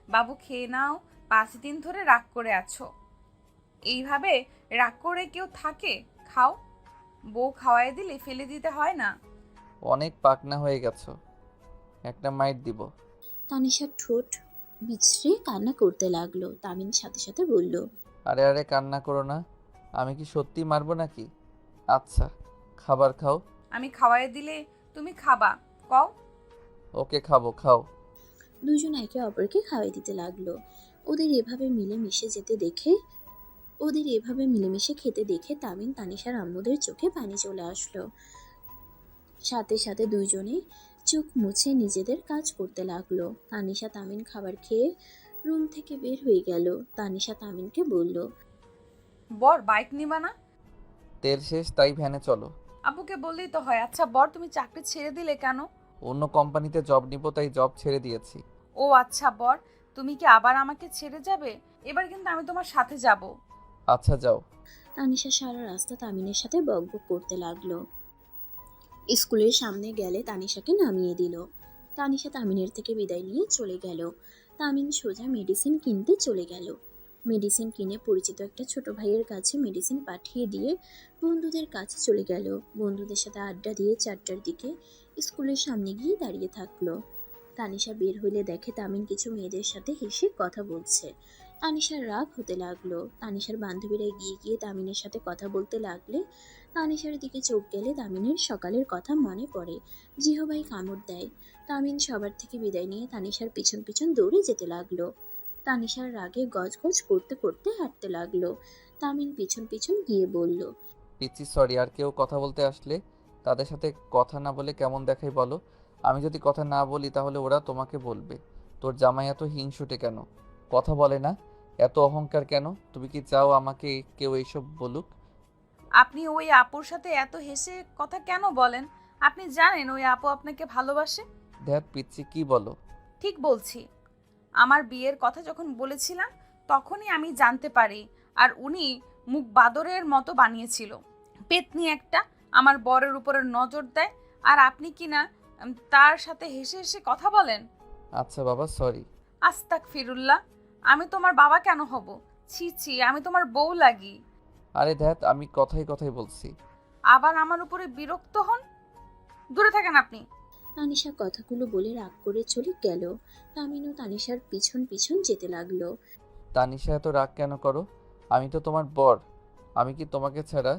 বাবু খেয়ে নাও, 5 দিন ধরে রাগ করে আছো। এইভাবে রাগ করে কেউ থাকে? খাও, বউ খাওয়াই দিলে ফেলে দিতে হয় না। অনেক পাকনা হয়ে গেছো, একটা মাইট দিব। তানিশার ঠোঁট বিছড়ে কান্না করতে লাগলো। তামিন সাথে সাথে বলল, আরে আরে, কান্না করো না, আমি কি সত্যি মারবো নাকি? আচ্ছা, খাবার খাও। আমি খাওয়াই দিলে তুমি খাবা, কও। ওকে, খাবো, খাও। দুজন একে অপরকে খাওয়াই দিতে লাগলো। ওদের এভাবে মিলেমিশে খেতে দেখে তামিন তানিশার আম্মুদের চোখে পানি চলে আসলো। সাথে সাথে দুইজনে চোখ মুছে নিজেদের কাজ করতে লাগলো। তানিশা তামিন খাবার খেয়ে রুম থেকে বের হয়ে গেল। তানিশা তামিনকে বলল, বর বাইক নিবা না? তেল শেষ, তাই ভ্যানে চলো। আব্বুকে বললেই তো হয়। আচ্ছা বর, তুমি চাকরি ছেড়ে দিলে কেন? অন্য কোম্পানিতে জব নিব, তাই জব ছেড়ে দিয়েছি। ও আচ্ছা বর, তুমি কি আবার আমাকে ছেড়ে যাবে? এবার কিন্তু আমি তোমার সাথে যাব। আচ্ছা, যাও। তানিশা সারা রাস্তা তামিনের সাথে বকবক করতে লাগলো। স্কুলের সামনে গেলে তানিশাকে নামিয়ে দিল। তানিশা তামিনের থেকে বিদায় নিয়ে চলে গেল। তামিন সোজা মেডিসিন কিনতে চলে গেল। মেডিসিন কিনে পরিচিত একটা ছোট ভাইয়ের কাছে মেডিসিন পাঠিয়ে দিয়ে বন্ধুদের কাছে চলে গেল। বন্ধুদের সাথে আড্ডা দিয়ে 4টার দিকে স্কুলের সামনে গিয়ে দাঁড়িয়ে থাকলো। তানিশা বের হইলে দেখে তামিন কিছু মেয়েদের সাথে হেসে কথা বলছে। তানিশার রাগ হতে লাগলো। তানিশার বান্ধবীরা গিয়ে গিয়ে তামিনের সাথে কথা বলতে লাগলে তানিশার দিকে চোখ গেলে তামিনের সকালের কথা মনে পড়ে। জিহবাই কামড় দেয়। তামিন সবার থেকে বিদায় নিয়ে তানিশার পিছন পিছন দৌড়ে যেতে লাগলো। তানিশার রাগে গজগজ করতে করতে হাঁটতে লাগলো। তামিন পিছন পিছন গিয়ে বলল, পিচ্ছি, সরি। আর কেউ কথা বলতে আসলে তাদের সাথে কথা না বলে কেমন দেখায় বলো? আমি যদি কথা না বলি তাহলে ওরা তোমাকে বলবে তোর জামাই এত হিংসুটে কেন, কথা বলে না, এত অহংকার কেন? তুমি কি চাও আমাকে কেউ এইসব বলুক? আপনি ওই আপুর সাথে এত হেসে কথা কেন বলেন? আপনি জানেন ওই আপু আপনাকে ভালোবাসে? ধ্যাত পিচ্ছি, কি বলো? ঠিক বলছি। আমার বিয়ের কথা যখন বলেছিলাম তখনই আমি জানতে পারি। আর উনি মুখ বাদরের মতো বানিয়েছিল। পেতনি একটা, আমার বরের উপরে নজর দেয়। আর আপনি কি না তার সাথে হেসে হেসে কথা বলেন? আচ্ছা বাবা, সরি। আস্তাক ফিরুল্লাহ, আমি তোমার বাবা কেন হব? ছি ছি, আমি তোমার বউ লাগি। আরে ধ্যাত, আমি কথাই কথাই বলছি। আবার আমার উপরে বিরক্ত হন, দূরে থাকেন আপনি। তানিশা কথাগুলো বলে রাগ করে চলে গেল। তামিনও তানিশার পিছন পিছন যেতে লাগলো। তানিশা, এত রাগ কেন করো? আমি তো তোমার বর, আমি কি তোমাকে ছাড়া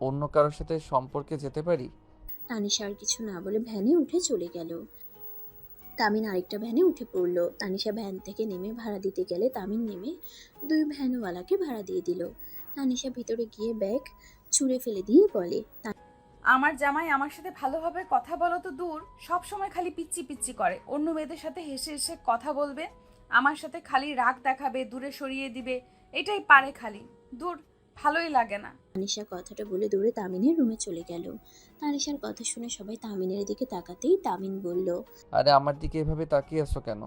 অন্য কারোর সাথে সম্পর্কে যেতে পারি? তানিশা আর কিছু না বলে ভ্যানে উঠে চলে গেল। তামিন আরেকটা ভ্যানে উঠে পড়লো। তানিশা ভ্যান থেকে নেমে ভাড়া দিতে গেলে তামিন নেমে দুই ভ্যানওয়ালাকে ভাড়া দিয়ে দিল। তানিশা ভিতরে গিয়ে ব্যাগ ছুঁড়ে ফেলে দিয়ে বলে, আমার জামাই আমার সাথে ভালোভাবে কথা বলো তো দূর, সব সময় খালি পিচ্চি পিচ্চি করে। অন্য মেয়েদের সাথে হেসে হেসে কথা বলবে, আমার সাথে খালি রাগ দেখাবে, দূরে সরিয়ে দিবে, এটাই পারে খালি। দূর, ভালোই লাগে না। তানিশা কথাটা বলে দৌড়ে তামিনের রুমে চলে গেল। তানিশার কথা শুনে সবাই তামিনের দিকে তাকাতেই তামিন বলল, আরে আমার দিকে এভাবে তাকিয়ে আছো কেন?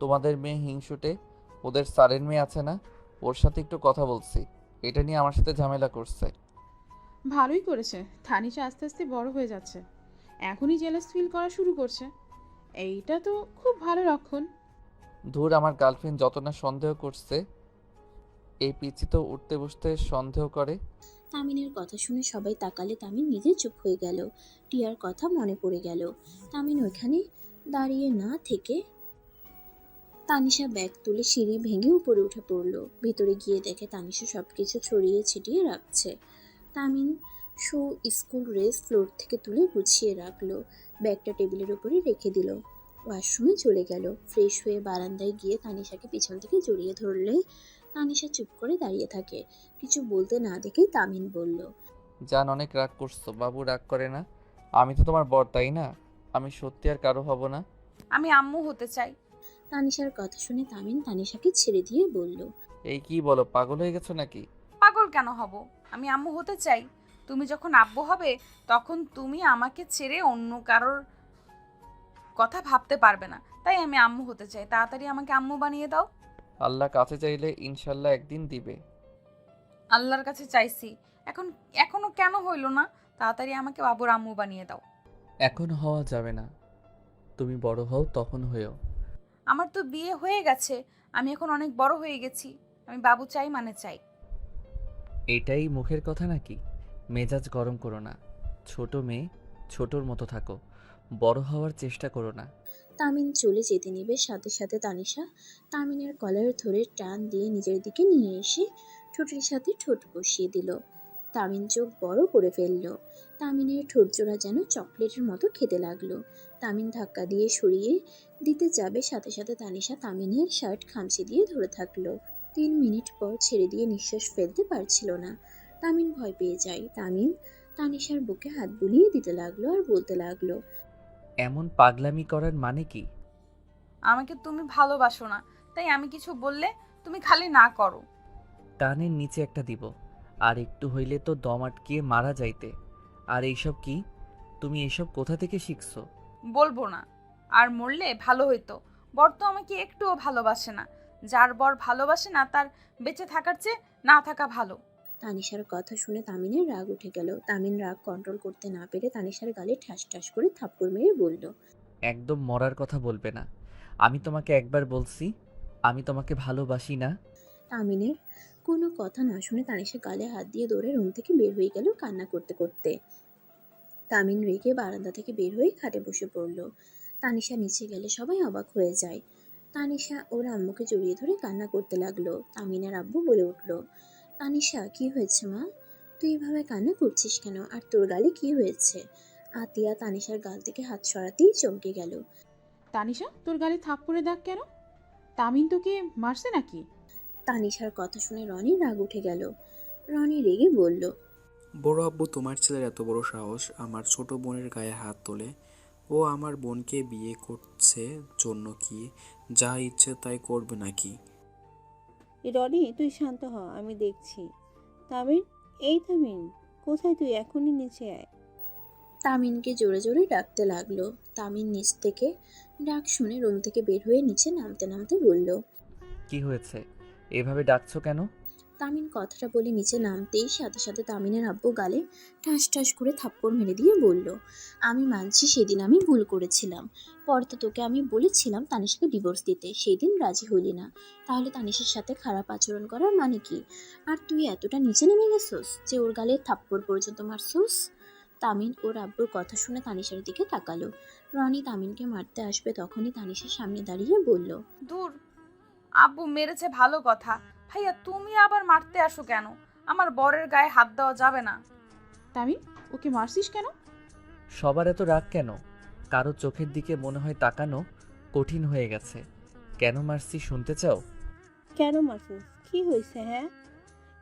তোমাদের মেয়ে হিংসুটে, ওদের স্যারের মেয়ে আছে না, ওর সাথে একটু কথা বলছি, এটা নিয়ে আমার সাথে ঝামেলা করছে। ভালোই করেছে, তানিশা আস্তে আস্তে বড় হয়ে যাচ্ছে, এখনই জেলাস ফিল করা শুরু করছে। এইটা তো খুব ভালো লক্ষণ। ধুর, আমার গার্লফ্রেন্ড যত না সন্দেহ করছে, এই পিচ্ছি তো উঠতে বসতে সন্দেহ করে। তামিনের কথা শুনে সবাই তাকালে তামিন নিজে চুপ হয়ে গেল। টিয়ার কথা মনে পড়ে গেল। তামিন ওইখানে দাঁড়িয়ে না থেকে তানিশা ব্যাগ তুলে সিঁড়ি ভেঙে উপরে উঠে পড়ল। ভিতরে গিয়ে দেখে তানিশা সবকিছু ছড়িয়ে ছিটিয়ে রাখছে। তামিন শু, স্কুল ড্রেস ফ্লোর থেকে তুলে গুছিয়ে রাখলো। ব্যাগটা টেবিলের উপরে রেখে দিল। ওয়াশরুমে চলে গেল। ফ্রেশ হয়ে বারান্দায় গিয়ে তানিশাকে পিছন থেকে জড়িয়ে ধরলে তানিশা চুপ করে দাঁড়িয়ে থাকে। কিছু বলতে না দেখে তামিন বলল, জান, অনেক রাগ করছো। বাবু রাগ করে না, আমি তো তোমার বর, তাই না? আমি সত্যি আর কারো হব না। আমি আম্মু হতে চাই। তানিশার কথা শুনে তামিন তানিশাকে ছেড়ে দিয়ে বলল, এই কি বলো, পাগল হয়ে গেছো নাকি? পাগল কেন হব? আমি আম্মু হতে চাই। তুমি যখন আব্বু হবে তখন তুমি আমাকে ছেড়ে অন্য কারোর কথা ভাবতে পারবে না, তাই আমি আম্মু হতে চাই। তাড়াতাড়ি আমাকে আম্মু বানিয়ে দাও। আল্লাহ কাছে চাইলে ইনশাল্লাহ একদিন দিবে। আল্লাহর কাছে চাইছি, এখন এখনো কেন হইল না? তাড়াতাড়ি আমাকে বাবুর আম্মু বানিয়ে দাও। এখন হওয়া যাবে না, তুমি বড় হও তখন হয়েও। আমার তো বিয়ে হয়ে গেছে, আমি এখন অনেক বড় হয়ে গেছি। আমি বাবু চাই মানে চাই। এটাই মুখের কথা নাকি? মেজাজ গরম করো না। ছোট মেয়ে, ছোটর মতো থাকো, বড় হওয়ার চেষ্টা করো না। তামিন চলে যেতে নিবে সাথে সাথে তানিশা তামিনের কলার ধরে টান দিয়ে নিজের দিকে নিয়ে এসে ঠোঁটের সাথে ঠোঁট বসিয়ে দিল। তামিন চোখ বড় করে ফেলল। তামিনের ঠোঁট জোড়া যেন চকলেটের মতো খেতে লাগলো। তামিন ধাক্কা দিয়ে সরিয়ে দিতে যাবে, সাথে সাথে তানিশা তামিনের শার্ট খামচে দিয়ে ধরে থাকলো। 3 মিনিট পর ছেড়ে দিয়ে নিঃশ্বাস ফেলতে পারছিল না। তামিন ভয় পেয়ে যায়। তামিন তানিশার বুকে হাত বুলিয়ে দিতে লাগলো আর বলতে লাগলো, এমন পাগলামি করার মানে কি? আমাকে তুমি ভালোবাসো না, তাই আমি কিছু বললে তুমি খালি না করো। কানের নিচে একটা দিব, আর একটু হইলে তো দম আটকিয়ে মারা যাইতে। আর এইসব কি? তুমি এসব কোথা থেকে শিখছো? বলবো না। আর মরলে ভালো হইতো। বর তো আমাকে একটুও ভালোবাসে না। যার বর ভালোবাসে না তার বেঁচে থাকার চেয়ে না থাকা ভালো। তানিশার কথা শুনে তামিনের রাগ উঠে গেল। তামিন রাগ কন্ট্রোল করতে না পেরে তানিশার গালে ঠাস ঠাস করে থাপ্পড় মেরে বলল, একদম মরার কথা বলবে না। আমি তোমাকে একবার বলছি আমি তোমাকে ভালোবাসি না। তামিনের কোনো কথা না শুনে তানিশা গালে হাত দিয়ে দৌড়ে রুম থেকে বের হয়ে গেল কান্না করতে করতে। তামিন রেগে বারান্দা থেকে বের হয়ে খাটে বসে পড়ল। তানিশা নিচে গেলে সবাই অবাক হয়ে যায়। তানিশা ওর আম্মুকে জড়িয়ে ধরে কান্না করতে লাগলো। তামিনের আব্বু বলে উঠল, তানিশা কি হয়েছে মা? তুই এভাবে কান্না করছিস কেন? আর তোর গালে কি হয়েছে? আতিয়া তানিশার গাল থেকে হাত সরাতেই চমকে গেল। তানিশা, তোর গালে থাপ্পড়ের দাগ কেন? তামিন তোকে মারছে নাকি? তানিশার কথা শুনে রনির রাগ উঠে গেল। রনি রেগে বলল, বড় আব্বু, তোমার ছেলের এত বড় সাহস আমার ছোট বোনের গায়ে হাত তোলে। ও আমার বোনকে বিয়ে করছে জন্য কি যা ইচ্ছে তাই করবে নাকি? রনি, তুই শান্ত হ, আমি দেখছি। তামিন, এই তামিন, কোথায় তুই? এখনই নিচে আয়। তামিনকে জোরে জোরে ডাকতে লাগলো। তামিন নিচ থেকে ডাক শুনে রুম থেকে বের হয়ে নিচে নামতে নামতে বলল, কি হয়েছে? এভাবে ডাকছো কেন? তামিন কথাটা বলে নিচে নামতেই সাথে সাথে তামিনের আব্বু গালে ঠাস ঠাস করে থাপ্পড় মেরে দিয়ে বলল, আমি মানছি সেদিন আমি ভুল করেছিলাম। পরে তো তোকে আমি বলেছিলাম তানিশকে ডিভোর্স দিতে, সেই দিন রাজি হইলি না। তাহলে তানিশের সাথে খারাপ আচরণ করার মানে কি? আর তুই এতটা নিচে নেমে গেছোস যে ওর গালে থাপ্পড় পর্যন্ত মারছোস? তামিন ওর আব্বুর কথা শুনে তানিশার দিকে তাকালো। রনি তামিনকে মারতে আসবে তখনই তানিশার সামনে দাঁড়িয়ে বলল, দূর, আব্বু মেরেছে ভালো কথা। ভাইয়া তুমি আবার মারতে আসো কেন? আমার বরের গায়ে হাত দেওয়া যাবে না। তামিন, ওকে মারছিস কেন? সবার এত রাগ কেন? কারো চোখের দিকে মনে হয় তাকানো কঠিন হয়ে গেছে। কেন মারছি শুনতে চাও? কেন মারছিস? কি হয়েছে? হ্যাঁ,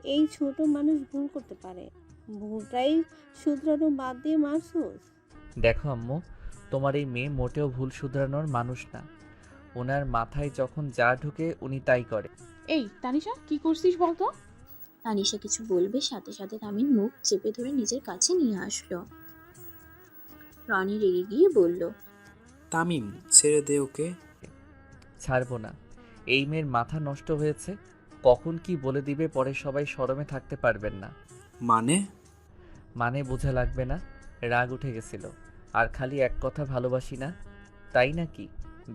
এই ছোট মানুষ ভুল করতে পারে, ভুলটাই শুধরানো বাদ দিয়ে মারছিস? দেখো আম্মু, তোমার এই মেয়ে মোটেও ভুল শুধরানোর মানুষ না। ওনার মাথায় যখন যা ঢুকে উনি তাই করে। এই তানিশা, কি করছিস বলতো? তানিশা কিছু বলবে সাথে সাথে তামিন মুখ চেপে ধরে নিজের কাছে নিয়ে আসলো। রনি রেগে গিয়ে বলল, তামিম, ছেড়ে দে ওকে। ছাড়বো না। এই মেয়ের মাথা নষ্ট হয়েছে, কখন কি বলে দিবে পরে সবাই শরমে থাকতে পারবেন না। মানে? মানে বোঝা লাগবে না, রাগ উঠে গেছিল। আর খালি এক কথা ভালোবাসি না, তাই নাকি?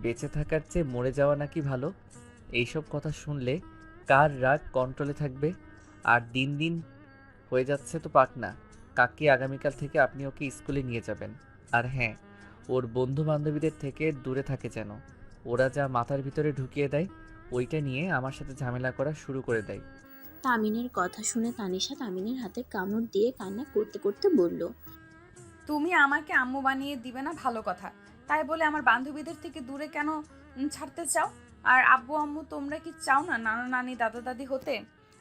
বেঁচে থাকার চেয়ে মরে যাওয়া নাকি ভালো? এইসব কথা শুনলে কার রাগ কন্ট্রোলে থাকবে? আর দিন দিন হয়ে যাচ্ছে তো পাকনা। কাকি আগামীকাল থেকে আপনি ওকে স্কুলে নিয়ে যাবেন। আর হ্যাঁ, ওর বন্ধু বান্ধবীদের থেকে দূরে থাকে যেন। ওরা যা মাথার ভিতরে ঢুকিয়ে দেয় ওইটা নিয়ে আমার সাথে ঝামেলা করা শুরু করে দেয়। তামিনের কথা শুনে তানিশা তামিনের হাতে কামড় দিয়ে কান্না করতে করতে বলল, তুমি আমাকে আম্মু বানিয়ে দিবে না ভালো কথা, তাই বলে আমার বান্ধবীদের থেকে দূরে কেন ছাড়তে চাও? আর আব্বু আম্মু তোমরা কি চাও না নানা নানি দাদা দাদি হতে?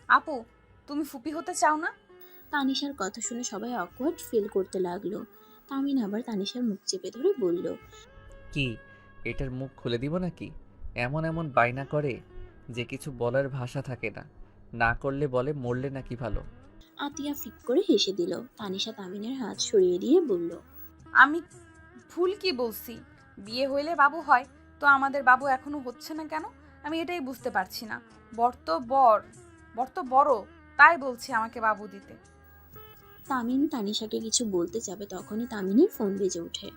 আপু, তুমি ফুপি হতে চাও না? তানিশার কথা শুনে সবাই অকওয়ার্ড ফিল করতে লাগলো। তামিন আবার তানিশার মুখ চেপে ধরে বলল, কি এটার মুখ খুলে দিব নাকি? এমন এমন বায়না করে যে কিছু বলার ভাষা থাকে না। না করলে বলে মরলে নাকি ভালো। আতিয়া ফিক করে হেসে দিল। তানিশা তামিনের হাত সরিয়ে দিয়ে বলল, আমি ভুল কি বলছি? বিয়ে হইলে বাবু হয়, তো আমাদের বাবু এখনো হচ্ছে না কেন? আমি এটাই বুঝতে পারছি না। বর তো বড়, তাই বলছি আমাকে বাবু দিতে। তামিন তানিশাকে কিছু বলতে যাবে তখনই তামিনের ফোন বেজে ওঠে।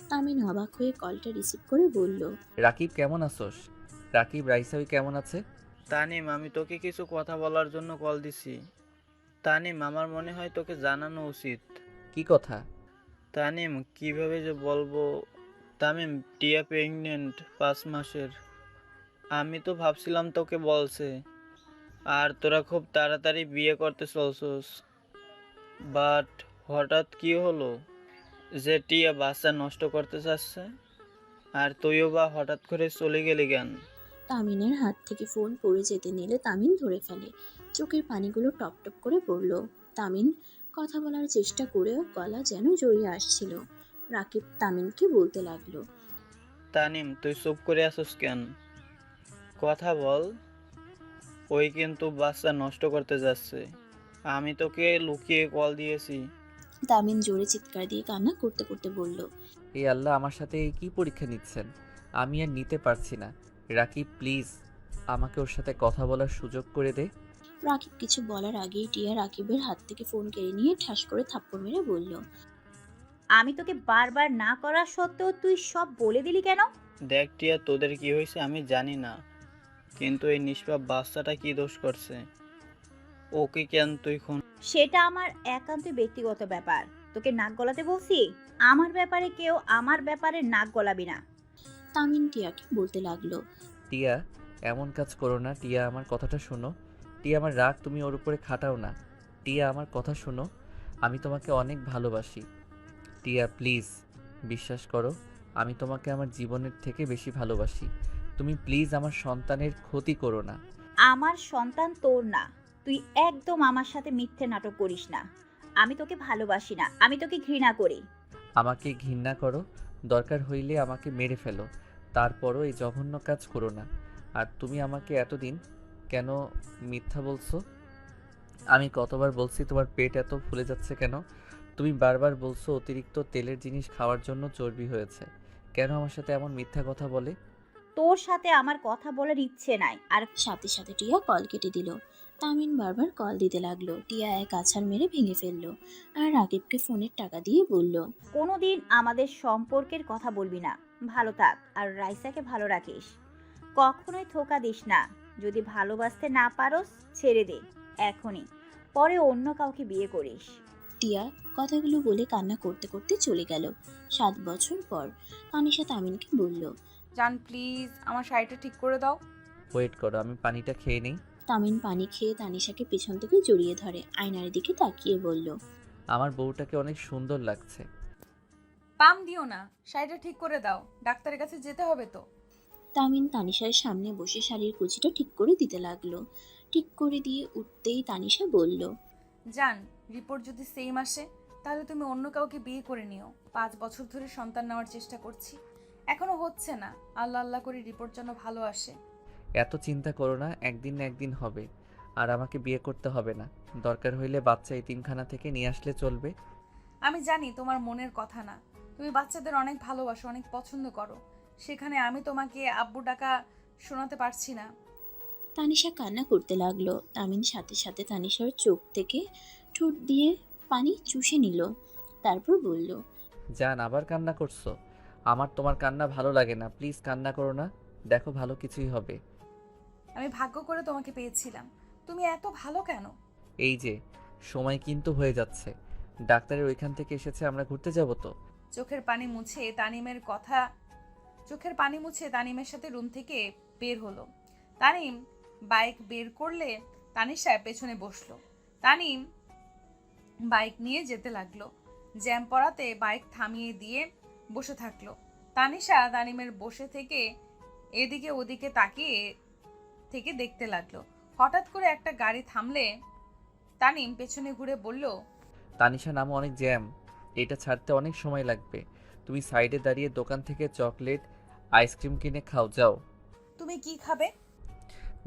তামিন অবাক হয়ে কলটা রিসিভ করে বলল, রাকিব কেমন আছোস? রাকিব রাইসাউই কেমন আছে? তানিম, আমি তোকে কিছু কথা বলার জন্য কল দিছি। তানিম, আমার মনে হয় তোকে জানানো উচিত। কি কথা? তানিম, কিভাবে যে বলবো। তামিম, টিয়া প্রেগনেন্ট 5 মাসের। আমি তো ভাবছিলাম তোকে বলছে, আর তোরা খুব তাড়াতাড়ি বিয়ে করতে চলছস। বাট হঠাৎ কি হলো যে টিয়া বাচ্চা নষ্ট করতে চাচ্ছে? আর তুইও বা হঠাৎ করে চলে গেলি কেন? তামিনের হাত থেকে ফোন পড়ে যেতে নিলে তামিন ধরে ফেলে। চোখের পানিগুলো টপ টপ করে পড়ল। তামিন কথা বলার চেষ্টা করেও গলা যেন জড়িয়ে আসছিল। রাকিব তামিনকে বলতে লাগলো, তানিম, তুই চুপ করে আছিস কেন? কথা বল। ওই কিন্তু বাচ্চা নষ্ট করতে যাচ্ছে। আমি তোকে লুকিয়ে কল দিয়েছি। তামিন জোরে চিৎকার দিয়ে কান্না করতে করতে বলল, এই আল্লাহ, আমার সাথে এই কি পরীক্ষা নিচ্ছেন? আমি আর নিতে পারছি না। রাকিব প্লিজ আমাকে ওর সাথে কথা বলার সুযোগ করে দে। রাকিব কিছু বলার আগেই টিয়া রাকিবের হাত থেকে ফোন কেড়ে নিয়ে ঠাস করে থাপ্পড় মেরে বলল, আমি তোকে বারবার না করা সত্ত্বেও তুই সব বলে দিলি কেন? দেখ টিয়া, তোদের কি হয়েছে আমি জানি না, কিন্তু এই নিষ্পাপ বাচ্চাটা কি দোষ করছে? ওকে কেন তুই খুন? সেটা আমার একান্ত ব্যক্তিগত ব্যাপার। তোকে নাক গলাতে বলছি? আমার ব্যাপারে কেউ আমার ব্যাপারে নাক গলাবি না। তামিন টিয়াকে বলতে লাগলো, টিয়া, এমন কাজ করো না। টিয়া, আমার কথাটা শোনো। টিয়া, আমার রাগ তুমি ওর উপরে খাটাও না। টিয়া, আমার কথা শোনো। আমি তোমাকে অনেক ভালোবাসি। টিয়া প্লিজ বিশ্বাস করো, আমি তোমাকে আমার জীবনের থেকে বেশি ভালোবাসি। তুমি প্লিজ আমার সন্তানের ক্ষতি করো না। আমার সন্তান তোর না। তুই একদম আমার সাথে মিথ্যে নাটক করিস না। আমি তোকে ভালোবাসি না, আমি তোকে ঘৃণা করি। আমাকে ঘৃণা করো, দরকার হইলে আমাকে মেরে ফেলো, তারপরও এই জঘন্য কাজ করো না। আর তুমি আমাকে এতদিন কেন মিথ্যা বলছো? আমি কতবার বলছি তোমার পেট এত ফুলে যাচ্ছে কেন? তুমি বারবার বলছো অতিরিক্ত তেলের জিনিস খাওয়ার জন্য চর্বি হয়েছে। কেন আমার সাথে এমন মিথ্যা কথা বলে? তোর সাথে আমার কথা বলার ইচ্ছে নাই। আর সাথে সাথে টিয়া কল কেটে দিল। তামিন বারবার কল দিতে লাগলো। টিয়া এক আছাড় মেরে ভেঙে ফেললো আর রাকিবকে ফোনের টাকা দিয়ে বলল, কোনোদিন আমাদের সম্পর্কের কথা বলবি না। ভালো থাক, আর রাইসাকে ভালো রাখিস। কখনোই ধোঁকা দিস না। যদি ভালোবাসতে না পারোস, ছেড়ে দে এখনই, পরে অন্য কাউকে বিয়ে করিস। টিয়া কথাগুলো বলে কান্না করতে করতে চলে গেল। 7 বছর পর তানিশা তামিনকে বলল, জান প্লিজ আমার শাড়িটা ঠিক করে দাও। ওয়েট করো, আমি পানিটা খেয়ে নিই। তামিন পানি খেয়ে তানিশাকে পেছন থেকে জড়িয়ে ধরে আয়নার দিকে তাকিয়ে বলল, আমার বউটাকে অনেক সুন্দর লাগছে। পাম দিও না, শাড়িটা ঠিক করে দাও, ডাক্তারের কাছে যেতে হবে তো। তামিন তানিশার সামনে বসে শাড়ির কুচিটা ঠিক করে দিতে লাগলো। ঠিক করে দিয়ে উঠতেই তানিশা বলল, জান, রিপোর্ট যদি সেম আসে তাহলে তুমি অন্য কাউকে বিয়ে করে নিও। 5 বছর ধরে সন্তান নেওয়ার চেষ্টা করছি, এখনো হচ্ছে না। আল্লাহ আল্লাহ করে রিপোর্ট যেন ভালো আসে। এত চিন্তা করো না, একদিন না একদিন হবে। আর আমাকে বিয়ে করতে হবে না। দরকার হইলে বাচ্চা এতিমখানা থেকে নিয়ে আসলে চলবে। আমি জানি তোমার মনের কথা না, তুমি বাচ্চাদের অনেক ভালোবাসো, অনেক পছন্দ করো। সেখানে আমি তোমাকে আব্বু ডাকা শোনাতে পারছি না। তানিশা কান্না করতে লাগলো। তামিন সাথে সাথে তানিশার চোখ থেকে ঠোঁট দিয়ে পানি চুষে নিল। তারপর বলল, জান, আবার কান্না করছো? আমার তোমার কান্না ভালো লাগে না। প্লিজ কান্না করো না। দেখো ভালো কিছুই হবে। আমি ভাগ্য করে তোমাকে পেয়েছিলাম। তুমি এত ভালো কেন? এই যে সময় কিন্তু হয়ে যাচ্ছে। ডাক্তারের ওইখান থেকে এসেছে, আমরা ঘুরতে যাব তো। চোখের পানি মুছে তানিমের সাথে রুম থেকে বের হলো। তানিম বাইক বের করলে তানিশা পেছনে বসলো। তানিম বাইক নিয়ে যেতে লাগলো। জ্যাম পড়াতে বাইক থামিয়ে দিয়ে বসে থাকলো। তানিশা তানিমের বসে থেকে এদিকে ওদিকে তাকিয়ে থেকে দেখতে লাগলো। হঠাৎ করে একটা গাড়ি থামলে তানিম পেছনে ঘুরে বলল, তানিশা, নামো, অনেক জ্যাম। এটা ছাড়তে অনেক সময় লাগবে। তুমি সাইডে দাঁড়িয়ে দোকান থেকে চকলেট আইসক্রিম কিনে খাও, যাও। তুমি কি খাবে?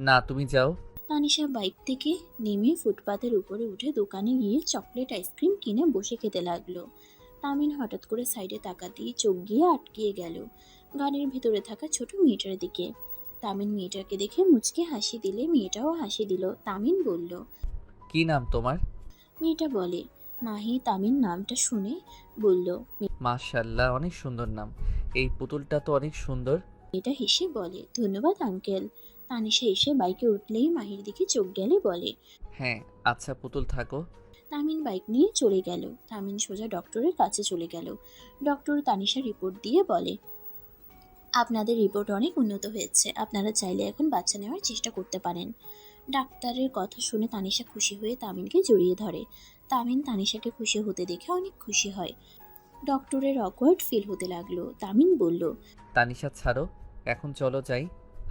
না, তুমি যাও। তানিশা বাইক থেকে নেমে ফুটপাতের উপরে উঠে দোকানে গিয়ে চকলেট আইসক্রিম কিনে বসে খেতে লাগলো। তামিন হঠাৎ করে সাইডে তাকাতেই চোখ গিয়ে আটকিয়ে গেল গাড়ির ভিতরে থাকা ছোট মেয়েটার দিকে। তামিন মেয়েটাকে দেখে মুচকে হাসি দিলে মেয়েটাও হাসি দিল। তামিন বলল, কি নাম তোমার? মেয়েটা বলে। মাহি তামিন নামটা শুনে বলল। মাশাআল্লাহ, অনেক সুন্দর নাম। এই পুতুলটা তো অনেক সুন্দর। মেয়েটা হেসে বলে, ধন্যবাদ আঙ্কেল। তানিশা এসে বাইকে উঠলেই মাহির দিকে চোখ গেলে বলে, হ্যাঁ, আচ্ছা পুতুল থাকো। তামিন বাইক নিয়ে চলে গেল। তামিন সোজা ডক্টরের কাছে চলে গেল। ডক্টর তানিশার রিপোর্ট দিয়ে বলে, আপনাদের রিপোর্ট অনেক উন্নত হয়েছে, আপনারা চাইলে এখন বাচ্চা নেওয়ার চেষ্টা করতে পারেন। ডাক্তারের কথা শুনে তানিশা খুশি হয়ে তামিনকে জড়িয়ে ধরে। তামিন তানিশাকে খুশি হতে দেখে অনেক খুশি হয়। ডক্টরের অকওয়ার্ড ফিল হতে লাগলো। তামিন বলল, তানিশা ছাড়ো, এখন চলো যাই।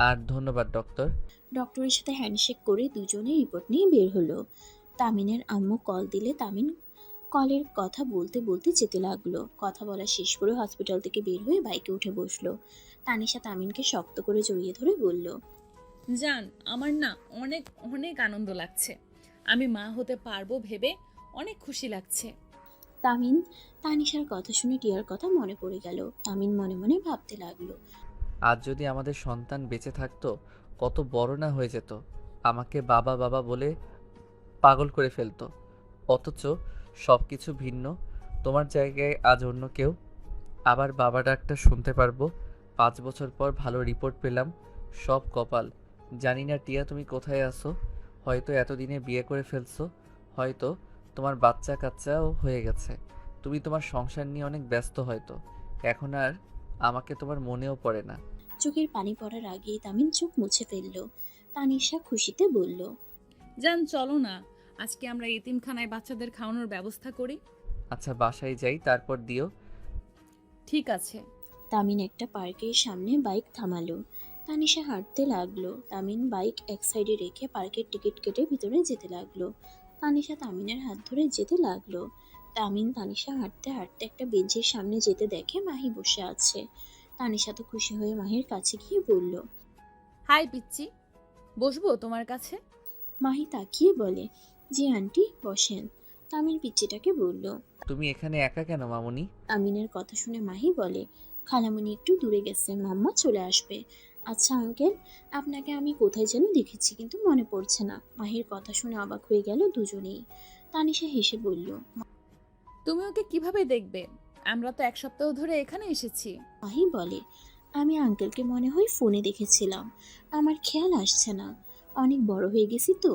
আর ধন্যবাদ ডক্টর। ডক্টরের সাথে হ্যান্ডশেক করে দুজনে রিপোর্ট নিয়ে বের হলো। তামিনের আম্মু কল দিলে তামিন কলের কথা বলতে বলতে যেতে লাগলো। কথা বলা শেষ করে হসপিটাল থেকে বের হয়ে বাইকে উঠে বসলো। তানিশা তামিনকে শক্ত করে জড়িয়ে ধরে বলল, জান, আমার না অনেক অনেক আনন্দ লাগছে। আমি মা হতে পারবো ভেবে অনেক খুশি লাগছে। তামিন তানিশার কথা শুনে টিয়ার কথা মনে পড়ে গেল। তামিন মনে মনে ভাবতে লাগলো, আজ যদি আমাদের সন্তান বেঁচে থাকতো কত বড় না হয়ে যেত। আমাকে বাবা বাবা বলে পাগল করে ফেলতো। অথচ সব কিছু ভিন্ন। তোমার জায়গায় আজ অন্য কেউ। আবার বাবা ডাকটা শুনতে পারবো। 5 বছর পর ভালো রিপোর্ট পেলাম। সব কপাল। জানি না টিয়া তুমি কোথায় আছো। হয়তো এতদিনে বিয়ে করে ফেলছো, হয়তো তোমার বাচ্চা কাচ্চাও হয়ে গেছে। তুমি তোমার সংসার নিয়ে অনেক ব্যস্ত হয়তো। এখন আর আমাকে তোমার মনেও পড়ে না। চোখের পানি পড়ার আগেই তামিন চোখ মুছে ফেলল। তানিশা খুশিতে বলল, জান, চলো না আজকে আমরা এতিমখানায় বাচ্চাদের খাওয়ানোর ব্যবস্থা করি। আচ্ছা বাসায় যাই, তারপর দিও। ঠিক আছে। তামিন একটা পার্কের সামনে বাইক থামালো। তানিশা হাঁটতে লাগলো। তামিন বাইক এক সাইডে রেখে পার্কের টিকিট কেটে ভিতরে যেতে লাগলো। তানিশা তামিনের হাত ধরে যেতে লাগলো। তামিন তানিশা হাঁটতে হাঁটতে একটা বেঞ্চের সামনে যেতে দেখে মাহি বসে আছে। তানিশা তো খুশি হয়ে মাহির কাছে গিয়ে বলল, হাই পিচ্চি, বসবো তোমার কাছে? মাহি তাকিয়ে বলে, জি আন্টি বসেন। তামিন পিচ্চিটাকে বলল। তুমি এখানে একা কেন মামুনি? তামিনের কথা শুনে মাহি বলে, খালামণি একটু দূরে গেছে, মাম্মা চলে আসবে। আচ্ছা আঙ্কেল, আপনাকে আমি কোথায় যেন দেখেছি কিন্তু মনে পড়ছে না। মাহির কথা শুনে অবাক হয়ে গেল দুজনেই। তানিশা হেসে বলল, তুমি ওকে কিভাবে দেখবে? আমরা তো 1 সপ্তাহ ধরে এখানে এসেছি। মাহি বলে, আমি আঙ্কেলকে মনে হয় ফোনে দেখেছিলাম, আমার খেয়াল আসছে না, অনেক বড় হয়ে গেছি তো।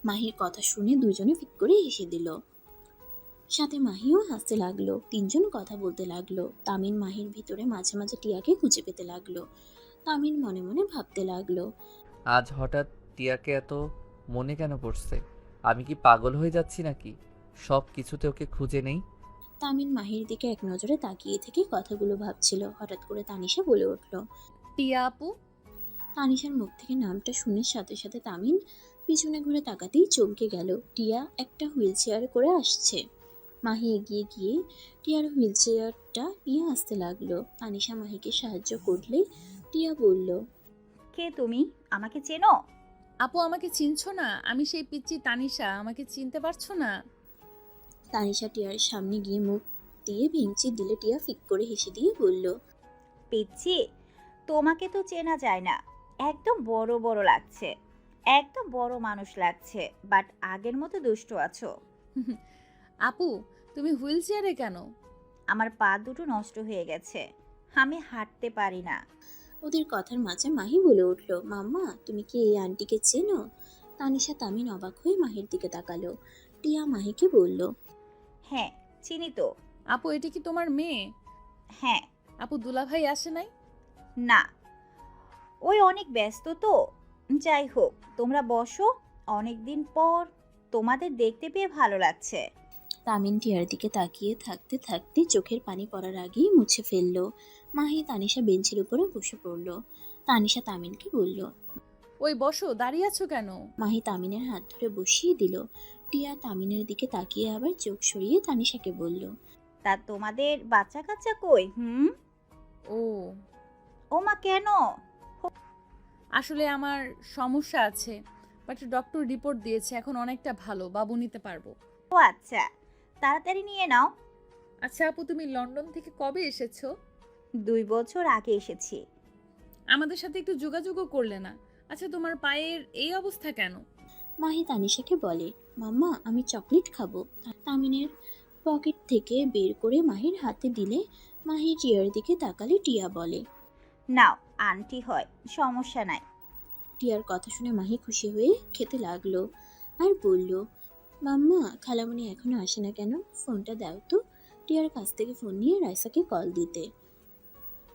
মাহির কথা শুনে দুজনে ফিক করে হেসে দিল। সাথে মাহিও হাসতে লাগলো। তিনজন কথা বলতে লাগলো। তামিন মাহির ভিতরে মাঝে মাঝে টিয়াকে খুঁজে পেতে লাগলো। তামিন মনে মনে ভাবতে লাগলো, আজ হঠাৎ টিয়াকে এত মনে কেন পড়ছে? আমি কি পাগল হয়ে যাচ্ছি নাকি? সব কিছুতে ওকে খুঁজে নেই। তামিন মাহির দিকে এক নজরে তাকিয়ে থেকে কথাগুলো ভাবছিল। হঠাৎ করে তানিশা বলে উঠল। টিয়া আপু। তানিশার মুখ থেকে নামটা শুনে সাথে সাথে তামিন পিছনে ঘুরে তাকাতেই চমকে গেল। টিয়া একটা হুইল চেয়ার করে আসছে। মাহি এগিয়ে গিয়ে টিয়ার হুইল চেয়ারটা নিয়ে আসতে লাগলো। তানিশা মাহিকে সাহায্য করলে টিয়া বলল, কে তুমি? আমাকে চেনো? আপু, আমাকে চিনছো না? আমি সেই পিচ্চি তানিশা, আমাকে চিনতে পারছো না? তানিশা টিয়ার সামনে গিয়ে মুখ দিয়ে ভেঙচি দিলে টিয়া ফিক করে হেসে দিয়ে বলল, পিচ্ছি, তোমাকে তো চেনা যায় না। একদম বড় বড় লাগছে, একদম বড় মানুষ লাগছে, বাট আগের মতো দুষ্ট আছো। আপু, তুমি হুইল চেয়ারে কেন? আমার পা দুটো নষ্ট হয়ে গেছে, আমি হাঁটতে পারি না। ওদের কথার মাঝে মাহি বলে উঠল, মাম্মা তুমি কি এই আন্টিকে চেনো? তানিশা তামিন অবাক হয়ে মাহির দিকে তাকালো। টিয়া মাহিকে বলল, হ্যাঁ চিনি তো। আপু, এটা কি তোমার মেয়ে? হ্যাঁ। আপু, দুলাভাই আসে নাই? না, ওই অনেক ব্যস্ত তো। যাই হোক, তোমরা বসো, অনেক দিন পর তোমাদের দেখতে পেয়ে ভালো লাগছে। তামিন টিয়ার দিকে তাকিয়ে থাকতে থাকতে চোখের পানি পড়ার আগেই মুছে ফেললো। মাহি তানিশা বেঞ্চের উপরে বসে পড়ল। তানিশা তামিনকে বলল, ওই বসো, দাঁড়িয়ে আছো কেন? মাহি তামিনের হাত ধরে বসিয়ে দিল। টিয়া তামিনের দিকে তাকিয়ে আবার চোখ সরিয়ে তানিশাকে বলল, তা তোমাদের বাচ্চা কাচ্চা কই? ও ও মা, কেন? আসলে আমার সমস্যা আছে, বাট ডক্টর রিপোর্ট দিয়েছে এখন অনেকটা ভালো, বাবু নিতে পারবো। ও আচ্ছা, তাড়াতাড়ি নিয়ে নাও। আচ্ছা আপু, তুমি লন্ডন থেকে কবে এসেছো? 2 বছর আগে এসেছি। আমাদের সাথে একটু যোগাযোগও করলে না। আচ্ছা তোমার পায়ের এই অবস্থা কেন? মাহি তানিশাকে বলে, মাম্মা আমি চকলেট খাবো। তামিনের পকেট থেকে বের করে মাহির হাতে দিলে মাহি টিয়ার দিকে তাকালে টিয়া বলে, নাও, আন্টি হয়, সমস্যা নাই। টিয়ার কথা শুনে মাহি খুশি হয়ে খেতে লাগলো আর বলল, মাম্মা খালামণি এখনো আসে না কেন? ফোনটা দাও তো। টিয়ার কাছ থেকে ফোন নিয়ে রাইসাকে কল দিতে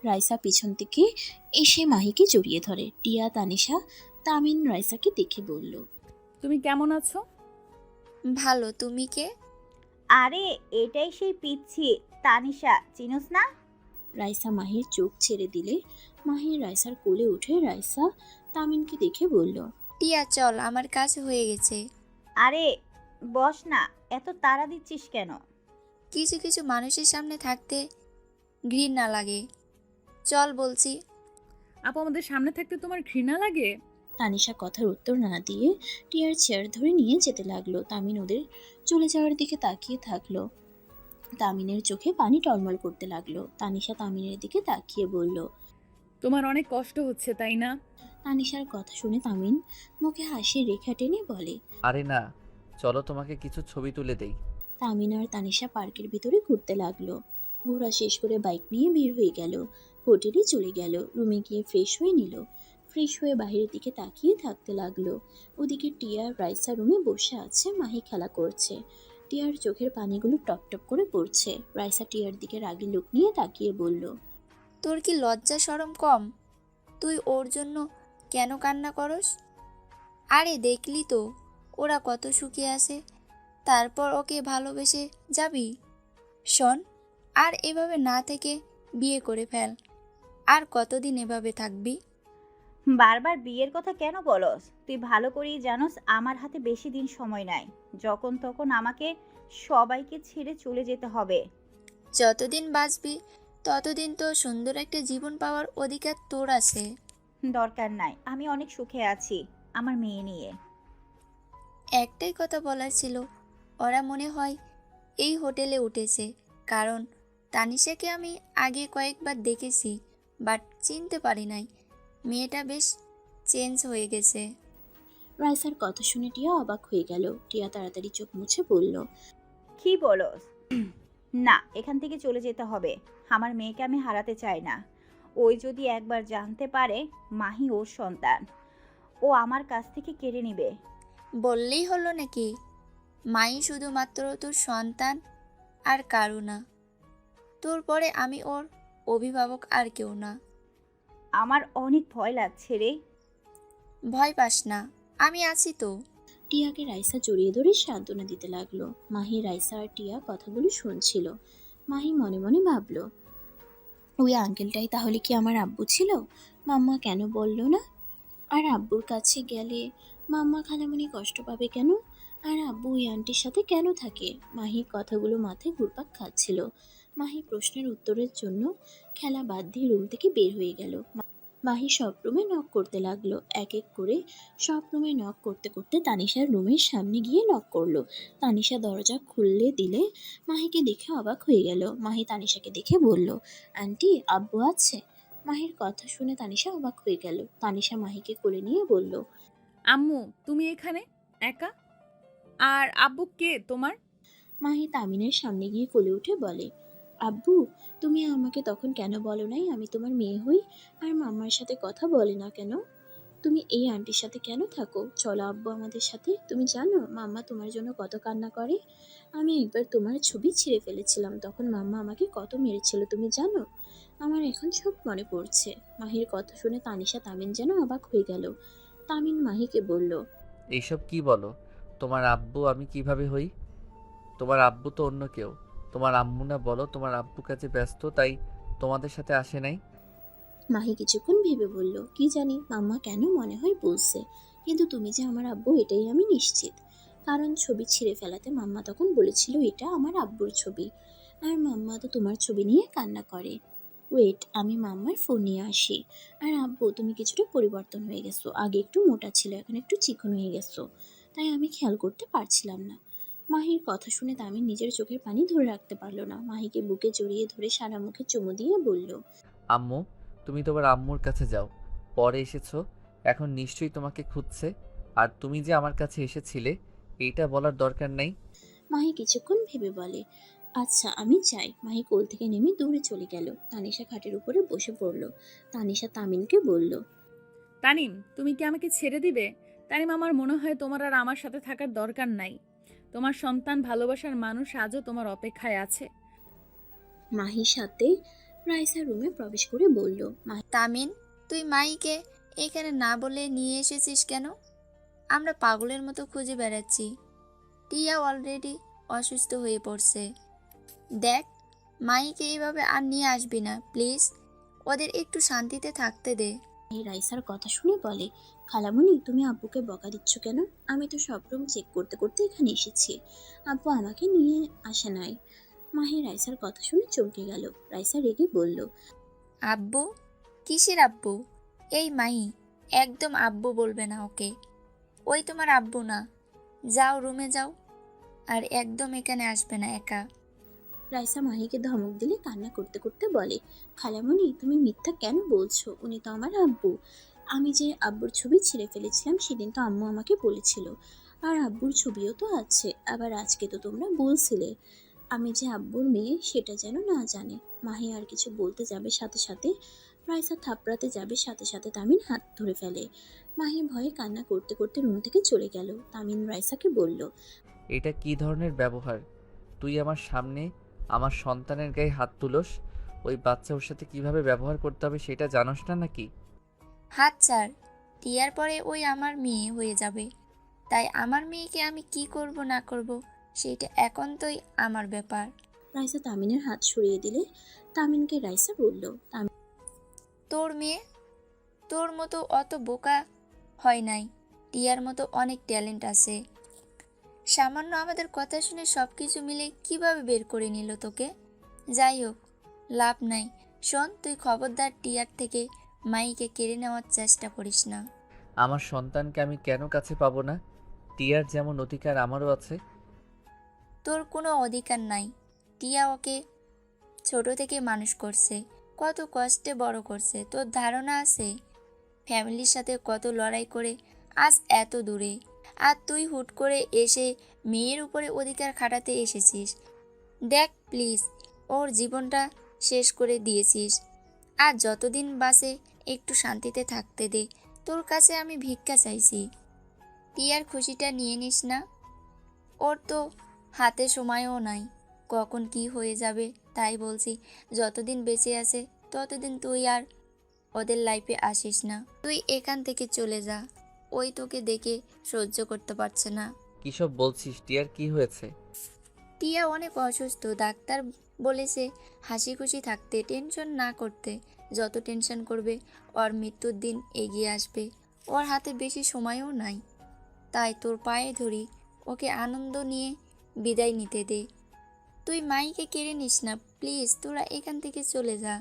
রাইসা পিছন থেকে এসে মাহিকে জড়িয়ে ধরে। টিয়া তানিশা তামিন রাইসাকে দেখে বলল, তুমি কেমন আছো? ভালো, তুমি কে? আরে এটাই সেই পিচ্ছি তানিশা, চিনোস না? রাইসা মাহির চোখ ছেড়ে দিলে মাহি রাইসার কোলে উঠে রাইসা তামিনকে দেখে বলল, টিয়া চল, আমার কাজ হয়ে গেছে। আরে বস না, এত তাড়া দিচ্ছিস কেন? কিছু কিছু মানুষের সামনে থাকতে ঘৃণা লাগে। চল বলছি। আপু আমাদের সামনে থাকতে তোমার ঘৃণা লাগে? তানিশা কথার উত্তর না দিয়ে টিয়ার চেয়ার ধরে নিয়ে যেতে লাগলো। তামিন ওদের চলে যাওয়ার দিকে তাকিয়ে থাকলো। তামিনের চোখে পানি টলমল করতে লাগলো। তানিশা তামিনের দিকে তাকিয়ে বলল, তোমার অনেক কষ্ট হচ্ছে তাই না? তানিশার কথা শুনে তামিন মুখে হাসির রেখা টেনে বলে, আরে না, চলো তোমাকে কিছু ছবি তুলে দেই। তামিন আর তানিশা পার্কের ভিতরে ঘুরতে লাগলো। ঘোরা শেষ করে বাইক নিয়ে বের হয়ে গেল। হোটেলে চলে গেল। রুমে গিয়ে ফ্রেশ হয়ে নিল। ফ্রেশ হয়ে বাইরের দিকে তাকিয়ে থাকতে লাগলো। ওদিকে টিয়া রাইসা রুমে বসে আছে, মাহি খেলা করছে। টিয়ার চোখের পানিগুলো টপ টপ করে পড়ছে। রাইসা টিয়ার দিকে রাগী লোক নিয়ে তাকিয়ে বলল, তোর কি লজ্জা শরম কম? তুই ওর জন্য কেন কান্না করস? আরে দেখলি তো ওরা কত সুখে আছে, তারপর ওকে ভালোবেসে যাবি? শোন, আর এভাবে না থেকে বিয়ে করে ফেল। আর কতদিন এভাবে থাকবি? বারবার বিয়ের কথা কেন বলস? তুই ভালো করেই জানোস আমার হাতে বেশি দিন সময় নাই। যখন তখন আমাকে সবাইকে ছেড়ে চলে যেতে হবে। যতদিন বাঁচবি ততদিন তো সুন্দর একটা জীবন পাওয়ার অধিকার তোর আছে। দরকার নাই, আমি অনেক সুখে আছি আমার মেয়ে নিয়ে। একটাই কথা বলার ছিল, ওরা মনে হয় এই হোটেলে উঠেছে, কারণ তানিশাকে আমি আগে কয়েকবার দেখেছি, বাট চিনতে পারি নাই। মেয়েটা বেশ চেঞ্জ হয়ে গেছে। রাইসার কথা শুনে টিয়া অবাক হয়ে গেল। টিয়া তাড়াতাড়ি চোখ মুছে বলল, কি বলস? না, এখান থেকে চলে যেতে হবে। আমার মেয়েকে আমি হারাতে চাই না। ওই যদি একবার জানতে পারে মাহি ওর সন্তান, ও আমার কাছ থেকে কেড়ে নেবে। বললেই হলো নাকি? মাই শুধুমাত্র তোর সন্তান আর কারু না। তোর পরে আমি ওর অভিভাবক আর কেউ না। আমার অনেক ভয় লাগছে রে। ভয় পাস না, আমি আছি তো। টিয়াকে রাইসা জড়িয়ে ধরে সান্ত্বনা দিতে লাগলো। মাহি রাইসা আর টিয়া কথাগুলো শুনছিল। মাহি মনে মনে ভাবল, ওই আঙ্কেলটাই তাহলে কি আমার আব্বু ছিল? মাম্মা কেন বলল না? আর আব্বুর কাছে গেলে মাম্মা খালামণি কষ্ট পাবে কেন? আর আব্বু ওই আন্টির সাথে কেন থাকে? মাহি কথাগুলো মাথায় ঘুরপাক খাচ্ছিল। মাহি প্রশ্নের উত্তরের জন্য খেলা বাদ দিয়ে রুম থেকে বের হয়ে গেল। মাহি সব রুমে নক করতে লাগলো। এক এক করে সব রুমে নক করতে করতে তানিশার রুমের সামনে গিয়ে নক করলো। তানিশা দরজা খুললে দিলে মাহিকে দেখে অবাক হয়ে গেল। মাহি তানিশাকে দেখে বলল, আন্টি আব্বু আছে? মাহির কথা শুনে তানিশা অবাক হয়ে গেল। তানিশা মাহিকে কোলে নিয়ে বলল, আম্মু তুমি এখানে একা? আর আব্বু কে তোমার? মাহি তামিনের সামনে গিয়ে কোলে উঠে বলে, আব্বু তুমি আমাকে তখন কেন বলো নাই আমি তোমার মেয়ে হই? আর মাম্মার সাথে কথা বলে না কেন? তুমি এই আন্টির সাথে কেন থাকো? চলো আব্বু আমাদের সাথে। তুমি জানো মাম্মা তোমার জন্য কত কান্না করে? আমি একবার তোমার ছবি ছিঁড়ে ফেলেছিলাম, তখন মাম্মা আমাকে কত মেরেছিল তুমি জানো? আমার এখন সব মনে পড়ছে। মাহির কথা শুনে তানিশা তামিন যেন অবাক হয়ে গেল। তামিন মাহিকে বলল, এইসব কি বলো? তোমার আব্বু আমি কিভাবে হই? তোমার আব্বু তো অন্য কেউ। তোমার আম্মু না, বলো তোমার আব্বু কাজে ব্যস্ত তাই তোমাদের সাথে আসে নাই। মাহি কিছুক্ষণ ভেবে বলল, কি জানি মাম্মা কেন মনে হয় বলছে, কিন্তু তুমি যে আমার আব্বু এটাই আমি নিশ্চিত। কারণ ছবি ছিঁড়ে ফেলাতে মাম্মা তখন বলেছিল এটা আমার আব্বুর ছবি, আর মাম্মা তো তোমার ছবি নিয়ে কান্না করে। ওয়েট, আমি মাম্মার ফোন নিয়ে আসি। আর আব্বু, তুমি কিছুটা পরিবর্তন হয়ে গেছো, আগে একটু মোটা ছিল, এখন একটু চিকন হয়ে গেছো, তাই আমি খেয়াল করতে পারছিলাম না। মাহির কথা শুনে তামিন নিজের চোখের পানি ধরে রাখতে পারল না। মাহিকে বুকে জড়িয়ে ধরে সারা মুখে চুমু দিয়ে বলল, আম্মু, তুমি তোমার আম্মুর কাছে যাও। পরে এসেছো, এখন নিশ্চয়ই তোমাকে খুঁজছে। আর তুমি যে আমার কাছে এসেছিলে এইটা বলার দরকার নেই। মাহি কিছুক্ষণ ভেবে বলে, আচ্ছা আমি যাই। মাহি কোল থেকে নেমে দৌড়ে চলে গেল। তানিশা খাটের উপরে বসে পড়ল। তানিশা তামিনকে বলল, তানিম, তুমি কি আমাকে ছেড়ে দিবে? তানিম, আমার মনে হয় তোমার আর আমার সাথে থাকার দরকার নাই। তোমার সন্তান, ভালোবাসার মানুষ আজও তোমার অপেক্ষায় আছে। মাহির সাথে রাইসা রুমে প্রবেশ করে বলল, তামিন, তুই মাইকে এখানে না বলে নিয়ে এসেছিস কেন? আমরা পাগলের মতো খুঁজে বেড়াচ্ছি। টিয়া অলরেডি অসুস্থ হয়ে পড়ছে। দেখ, মাইকে এইভাবে আর নিয়ে আসবি না প্লিজ। ওদের একটু শান্তিতে থাকতে দে। মাহি রাইসার কথা শুনে বলে, খালামণি, তুমি আব্বুকে বকা দিচ্ছ কেন? আমি তো সব রুম চেক করতে করতে এখানে এসেছি, আব্বু আমাকে নিয়ে আসে নাই। মাহি রাইসার কথা শুনে চমকে গেল। রাইসা রেগে বলল, আব্বু? কিসের আব্বু? এই মাই, একদম আব্বু বলবে না ওকে। ওই তোমার আব্বু না। যাও রুমে যাও, আর একদম এখানে আসবে না একা। রাইসা মাহিকে ধমক দিলে কান্না করতে করতে বলে, খালামণি, তুমি মিথ্যা কেন বলছো? উনি তো আমার আব্বু। আমি যে আব্বুর ছবি ছিঁড়ে ফেলেছিলাম সেদিন তো আম্মু আমাকে বলেছিল, আর আব্বুর ছবিও তো আছে। আবার আজকে তো তোমরা বলছিলে আমি যে আব্বুর মেয়ে, সেটা যেন না জানে। মাহি আর কিছু বলতে যাবে সাথে সাথে রাইসা থাপড়াতে যাবে, সাথে সাথে তামিন হাত ধরে ফেলে। মাহি ভয়ে কান্না করতে করতে রুম থেকে চলে গেল। তামিন রাইসাকে বলল, এটা কি ধরনের ব্যবহার? তুই আমার সামনে আমার সন্তানের গায়ে হাত তুলোস? ওই বাচ্চা ওর সাথে কিভাবে ব্যবহার করতে হবে সেটা জানোস না নাকি? হাত ছাড়। টিয়ার পরে ওই আমার মেয়ে হয়ে যাবে। তাই আমার মেয়েকে আমি কি করব না করব সেটা একান্তই আমার ব্যাপার। রাইসা তামিনের হাত সরিয়ে দিলে তামিনকে রাইসা বলল, তোর মেয়ে তোর মতো অত বোকা হয় নাই। টিয়ার মতো অনেক ট্যালেন্ট আছে। সামান্য আমাদের কথা শুনে সব কিছু মিলে কিভাবে বের করে নিল তোকে? যাই হোক, লাভ নাই। শোন, তুই খবরদার টিয়ার থেকে মাইকে কেড়ে নেওয়ার চেষ্টা করিস না। আমার সন্তানকে আমি কেন কাছে পাবো না? টিয়ার যেমন অধিকার আমারও আছে। তোর কোনো অধিকার নাই। টিয়া ওকে ছোট থেকে মানুষ করছে, কত কষ্টে বড় করছে। তোর ধারণা আছে ফ্যামিলির সাথে কত লড়াই করে আজ এত দূরে, আর তুই হুট করে এসে মেয়ের উপরে অধিকার খাটাতে এসেছিস। দেখ প্লিজ, ওর জীবনটা শেষ করে দিয়েছিস। আর যতদিন বাসে একটু শান্তিতে থাকতে দে। তোর কাছে আমি ভিক্ষা চাইছি। টিয়ার খুশিটা নিয়ে নিস না। ওর তো হাতে সময়ও নাই, কখন কি হয়ে যাবে। তাই বলছি, যতদিন বেঁচে আছে ততদিন তুই আর ওদের লাইফে আসিস না। তুই এখান থেকে চলে যা। ওই তোকে দেখে সহ্য করতে পারছে না। কিসব বলছিস? টিয়ার কি হয়েছে? টিয়া অনেক অসুস্থ। ডাক্তার বলেছে হাসি খুশি থাকতে, টেনশন না করতে। যত টেনশন করবে ওর মৃত্যুর দিন এগিয়ে আসবে। ওর হাতে বেশি সময়ও নাই। তাই তোর পায়ে ধরি, ওকে আনন্দ নিয়ে বিদায় নিতে দে। তুই মাইকে কেড়ে নিস না প্লিজ। তোরা এখান থেকে চলে যা।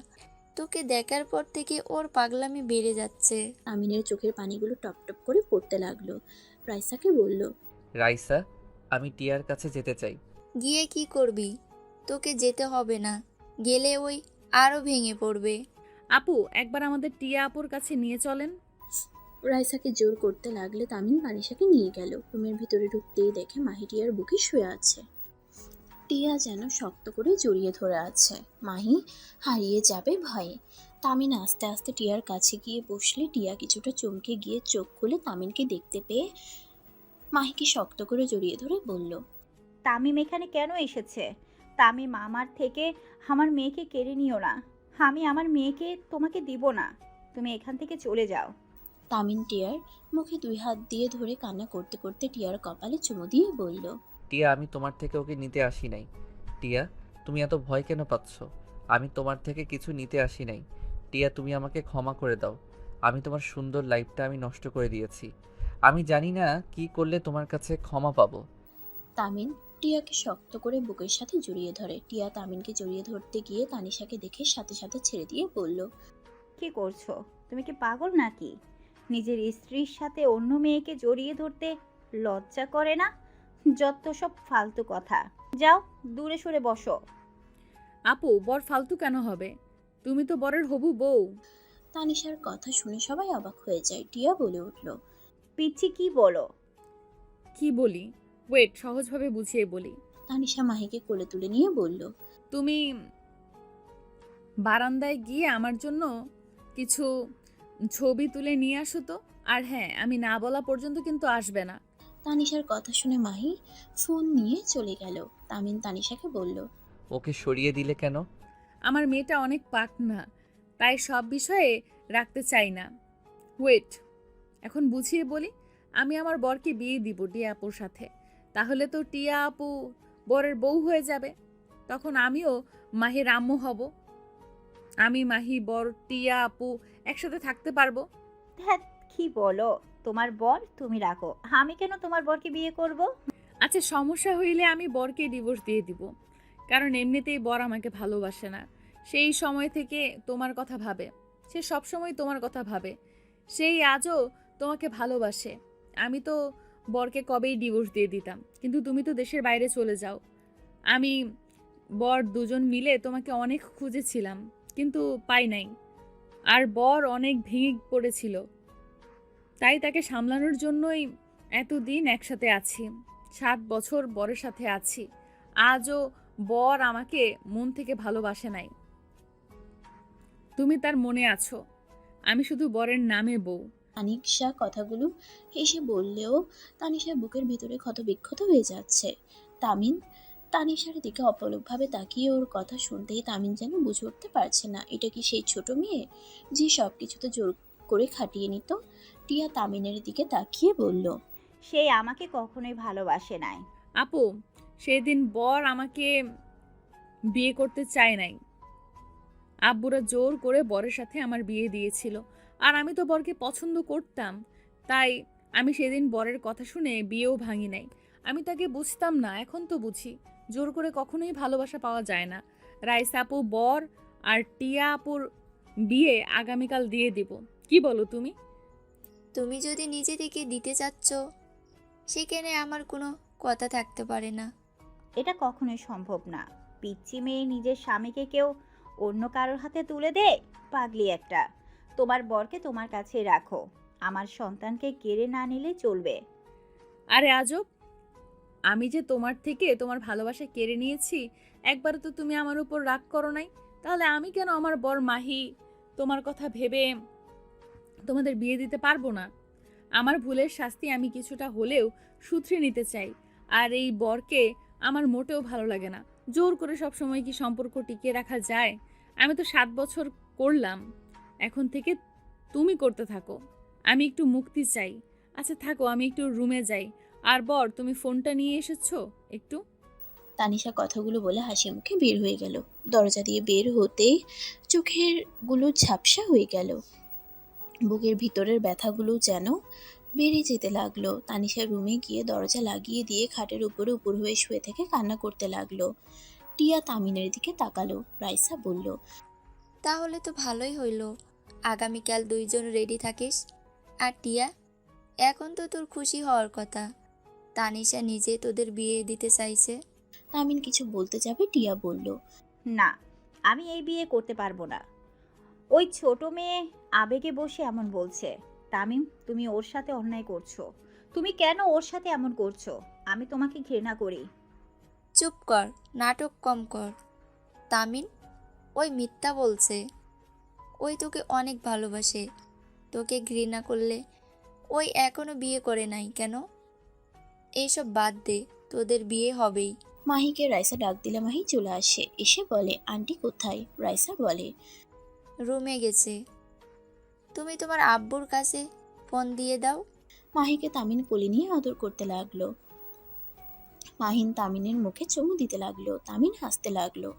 তোকে দেখার পর থেকে ওর পাগলামি বেড়ে যাচ্ছে। আমিনের চোখের পানিগুলো টপ টপ করে পড়তে লাগলো। রাইসাকে বলল, রাইসা, আমি টিয়ার কাছে যেতে চাই। গিয়ে কি করবি? তোকে যেতে হবে না। গেলে ওই আরও ভেঙে পড়বে। আপু, একবার আমাদের টিয়া আপুর কাছে নিয়ে চলেন। রাইসাকে জোর করতে লাগলে তামিন তানিশাকে নিয়ে গেল। রুমের ভিতরে ঢুকতেই দেখে মাহি টিয়ার বুকে শুয়ে আছে। টিয়া যেন শক্ত করে জড়িয়ে ধরে আছে। মাহি হারিয়ে যাবে ভয়ে। তামিন আস্তে আস্তে টিয়ার কাছে গিয়ে বসলে টিয়া কিছুটা চমকে গিয়ে চোখ খুলে তামিনকে দেখতে পেয়ে মাহিকে শক্ত করে জড়িয়ে ধরে বলল, তামিম এখানে কেন এসেছে? তামিম, আমার থেকে আমার মেয়েকে কেড়ে নিও না। আমি আমার মেয়েকে তোমাকে দিব না। তুমি এখান থেকে চলে যাও। তামিন টিয়ার মুখে 2 হাত দিয়ে ধরে কান্না করতে করতে টিয়ার কপালে চুমু দিয়ে বলল, টিয়া, আমি তোমার থেকে ওকে নিতে আসি নাই। টিয়া, তুমি এত ভয় কেন পাচ্ছ? আমি তোমার থেকে কিছু নিতে আসি নাই। টিয়া, তুমি আমাকে ক্ষমা করে দাও। আমি তোমার সুন্দর লাইফটা আমি নষ্ট করে দিয়েছি। আমি জানি না কি করলে তোমার কাছে ক্ষমা পাবো। তামিন টিয়াকে শক্ত করে বুকের সাথে জড়িয়ে ধরে। টিয়া তামিনকে জড়িয়ে ধরতে গিয়ে তানিশাকে দেখে সাথে সাথে ছেড়ে দিয়ে বলল, কি করছো? তুমি কি পাগল নাকি? নিজের স্ত্রীর সাথে অন্য মেয়েকে জড়িয়ে ধরতে লজ্জা করে না? যত সব ফালতু কথা। যাও, দূরে সরে বসো। আপু, বর ফালতু কেন হবে? তুমি তো বরের হবু বউ। তানিশার কথা শুনে সবাই অবাক হয়ে যায়। টিয়া বলে উঠল, পিচ্ছি, কি বলো? কি বলি? ওয়েট, সহজভাবে বুঝিয়ে বলি। তানিশা মাহিকে কোলে তুলে নিয়ে বলল, তুমি বারান্দায় গিয়ে আমার জন্য কিছু ছবি তুলে নিয়ে আসো তো। আর হ্যাঁ, আমি না বলা পর্যন্ত কিন্তু আসবে না। তানিশার কথা শুনে মাহি ফোন নিয়ে চলে গেল। তামিন তানিশাকে বলল, ওকে সরিয়ে দিলে কেন? আমার মেয়েটা অনেক পাকনা, তাই সব বিষয়ে রাখতে চাই না। ওয়েট, এখন বুঝিয়ে বলি। আমি আমার বরকে বিয়ে দিব টিয়া আপুর সাথে। তাহলে তো টিয়া আপু বরের বউ হয়ে যাবে। তখন আমিও মাহির আম্মু হব। আমি, মাহি, বর, টিয়া আপু একসাথে থাকতে পারবো। ধ্যাত, কি বলো? তোমার বর তুমি রাখো, আমি কেন তোমার বরকে বিয়ে করব? আচ্ছা, সমস্যা হইলে আমি বরকে ডিভোর্স দিয়ে দিব। কারণ এমনিতেই বর আমাকে ভালোবাসে না। সেই সময় থেকে তোমার কথা ভাবে। সে সবসময় তোমার কথা ভাবে। সেই আজও তোমাকে ভালোবাসে। আমি তো বরকে কবেই ডিভোর্স দিয়ে দিতাম, কিন্তু তুমি তো দেশের বাইরে চলে যাও। আমি, বর দুজন মিলে তোমাকে অনেক খুঁজেছিলাম, কিন্তু পাই নাই। আর বর অনেক ভেঙে পড়েছিল, তাই তাকে সামলানোর জন্যই এতদিন একসাথে আছি। 7 বছর বরের সাথে আছি। আজও বর আমাকে মন থেকে ভালোবাসে নাই। তুমি তার মনে আছো। আমি শুধু বরের নামে বউ। তানিশা কথাগুলো হেসে বললেও তানিশার বুকের ভিতরে ক্ষতবিক্ষত হয়ে যাচ্ছে। তামিন তানিশার দিকে অপলকভাবে তাকিয়ে ওর কথা শুনতেই তামিন যেন বুঝে উঠতে পারছে না, এটা কি সেই ছোট মেয়ে যে সবকিছুতে জোর করে খাটিয়ে নিত। টিয়া তামিনের দিকে তাকিয়ে বলল, সে আমাকে কখনোই ভালোবাসে নাই। আপু, সেদিন বর আমাকে বিয়ে করতে চায় নাই। আব্বুরা জোর করে বরের সাথে আমার বিয়ে দিয়েছিল। আর আমি তো বরকে পছন্দ করতাম, তাই আমি সেদিন বরের কথা শুনে বিয়েও ভাঙি নাই। আমি তাকে বুঝতাম না, এখন তো বুঝি। জোর করে কখনোই ভালোবাসা পাওয়া যায় না। রাইস আপু, বর আর টিয়া আপুর বিয়ে আগামীকাল দিয়ে দিব। কি বলো তুমি? তুমি যদি নিজে থেকে দিতে চাচ্ছ, সেখানে আমার কোনো কথা থাকতে পারে না। এটা কখনোই সম্ভব না। পিচ্চি মেয়ে নিজের স্বামীকে কেউ অন্য কারোর হাতে তুলে দেয়? পাগলি একটা। তোমার বরকে তোমার কাছে রাখো, আমার সন্তানকে কেড়ে না নিলে চলবে। আরে আজব! আমি যে তোমার থেকে তোমার ভালোবাসা কেড়ে নিয়েছি, একবারও তো তুমি আমার উপর রাগ করো নাই। তাহলে আমি কেন আমার বর মাহি তোমার কথা ভেবে তোমাদের বিয়ে দিতে পারবো না? আমার ভুলের শাস্তি আমি কিছুটা হলেও শুধরে নিতে চাই। আর এই বরকে আমার মোটেও ভালো লাগে না। জোর করে সব সময় কি সম্পর্ক টিকিয়ে রাখা যায়? আমি তো 7 বছর করলাম, এখন থেকে তুমি করতে থাকো। আমি একটু মুক্তি চাই। আচ্ছা থাকো, আমি একটু রুমে যাই। আর বর, তুমি ফোনটা নিয়ে এসেছো একটু? তানিশা কথাগুলো বলে হাসি মুখে বের হয়ে গেল। দরজা দিয়ে বের হতেই চোখের গুলো ঝাপসা হয়ে গেল। বুকের ভিতরের ব্যথাগুলো যেন বেড়ে যেতে লাগলো। তানিশা রুমে গিয়ে দরজা লাগিয়ে দিয়ে খাটের উপরে উপর হয়ে শুয়ে থেকে কান্না করতে লাগলো। টিয়া তামিনের দিকে তাকালো। রাইসা বলল, তাহলে তো ভালোই হইলো, আগামীকাল দুইজন রেডি থাকিস। আর টিয়া, এখন তো তোর খুশি হওয়ার কথা, তানিশা নিজে তোদের বিয়ে দিতে চাইছে। তামিন কিছু বলতে যাবে টিয়া বলল, না, আমি এই বিয়ে করতে পারবো না। ওই ছোট মেয়ে আবেগে বসে এমন বলছে। তামিম, তুমি ওর সাথে অন্যায় করছো। তুমি কেন ওর সাথে এমন করছো? আমি তোমাকে ঘৃণা করি। চুপ কর, নাটক কম কর। তামিন, ওই মিথ্যা বলছে। ওই তোকে অনেক ভালোবাসে। তোকে ঘৃণা করলে ওই এখনো বিয়ে করে নাই কেন? এইসব বাদ দে, তোদের বিয়ে হবেই। মাহিকে রাইসা ডাক দিলে মাহি চলে আসে। এসে বলে, আন্টি কোথায়? রাইসা বলে, রুমে গেছে। তুমি তোমার আব্বুর কাছে ফোন দিয়ে দাও। মাহিকে তামিন কোলে নিয়ে আদর করতে লাগলো। মাহিন তামিনের মুখে চুমু দিতে লাগলো। তামিন হাসতে লাগলো।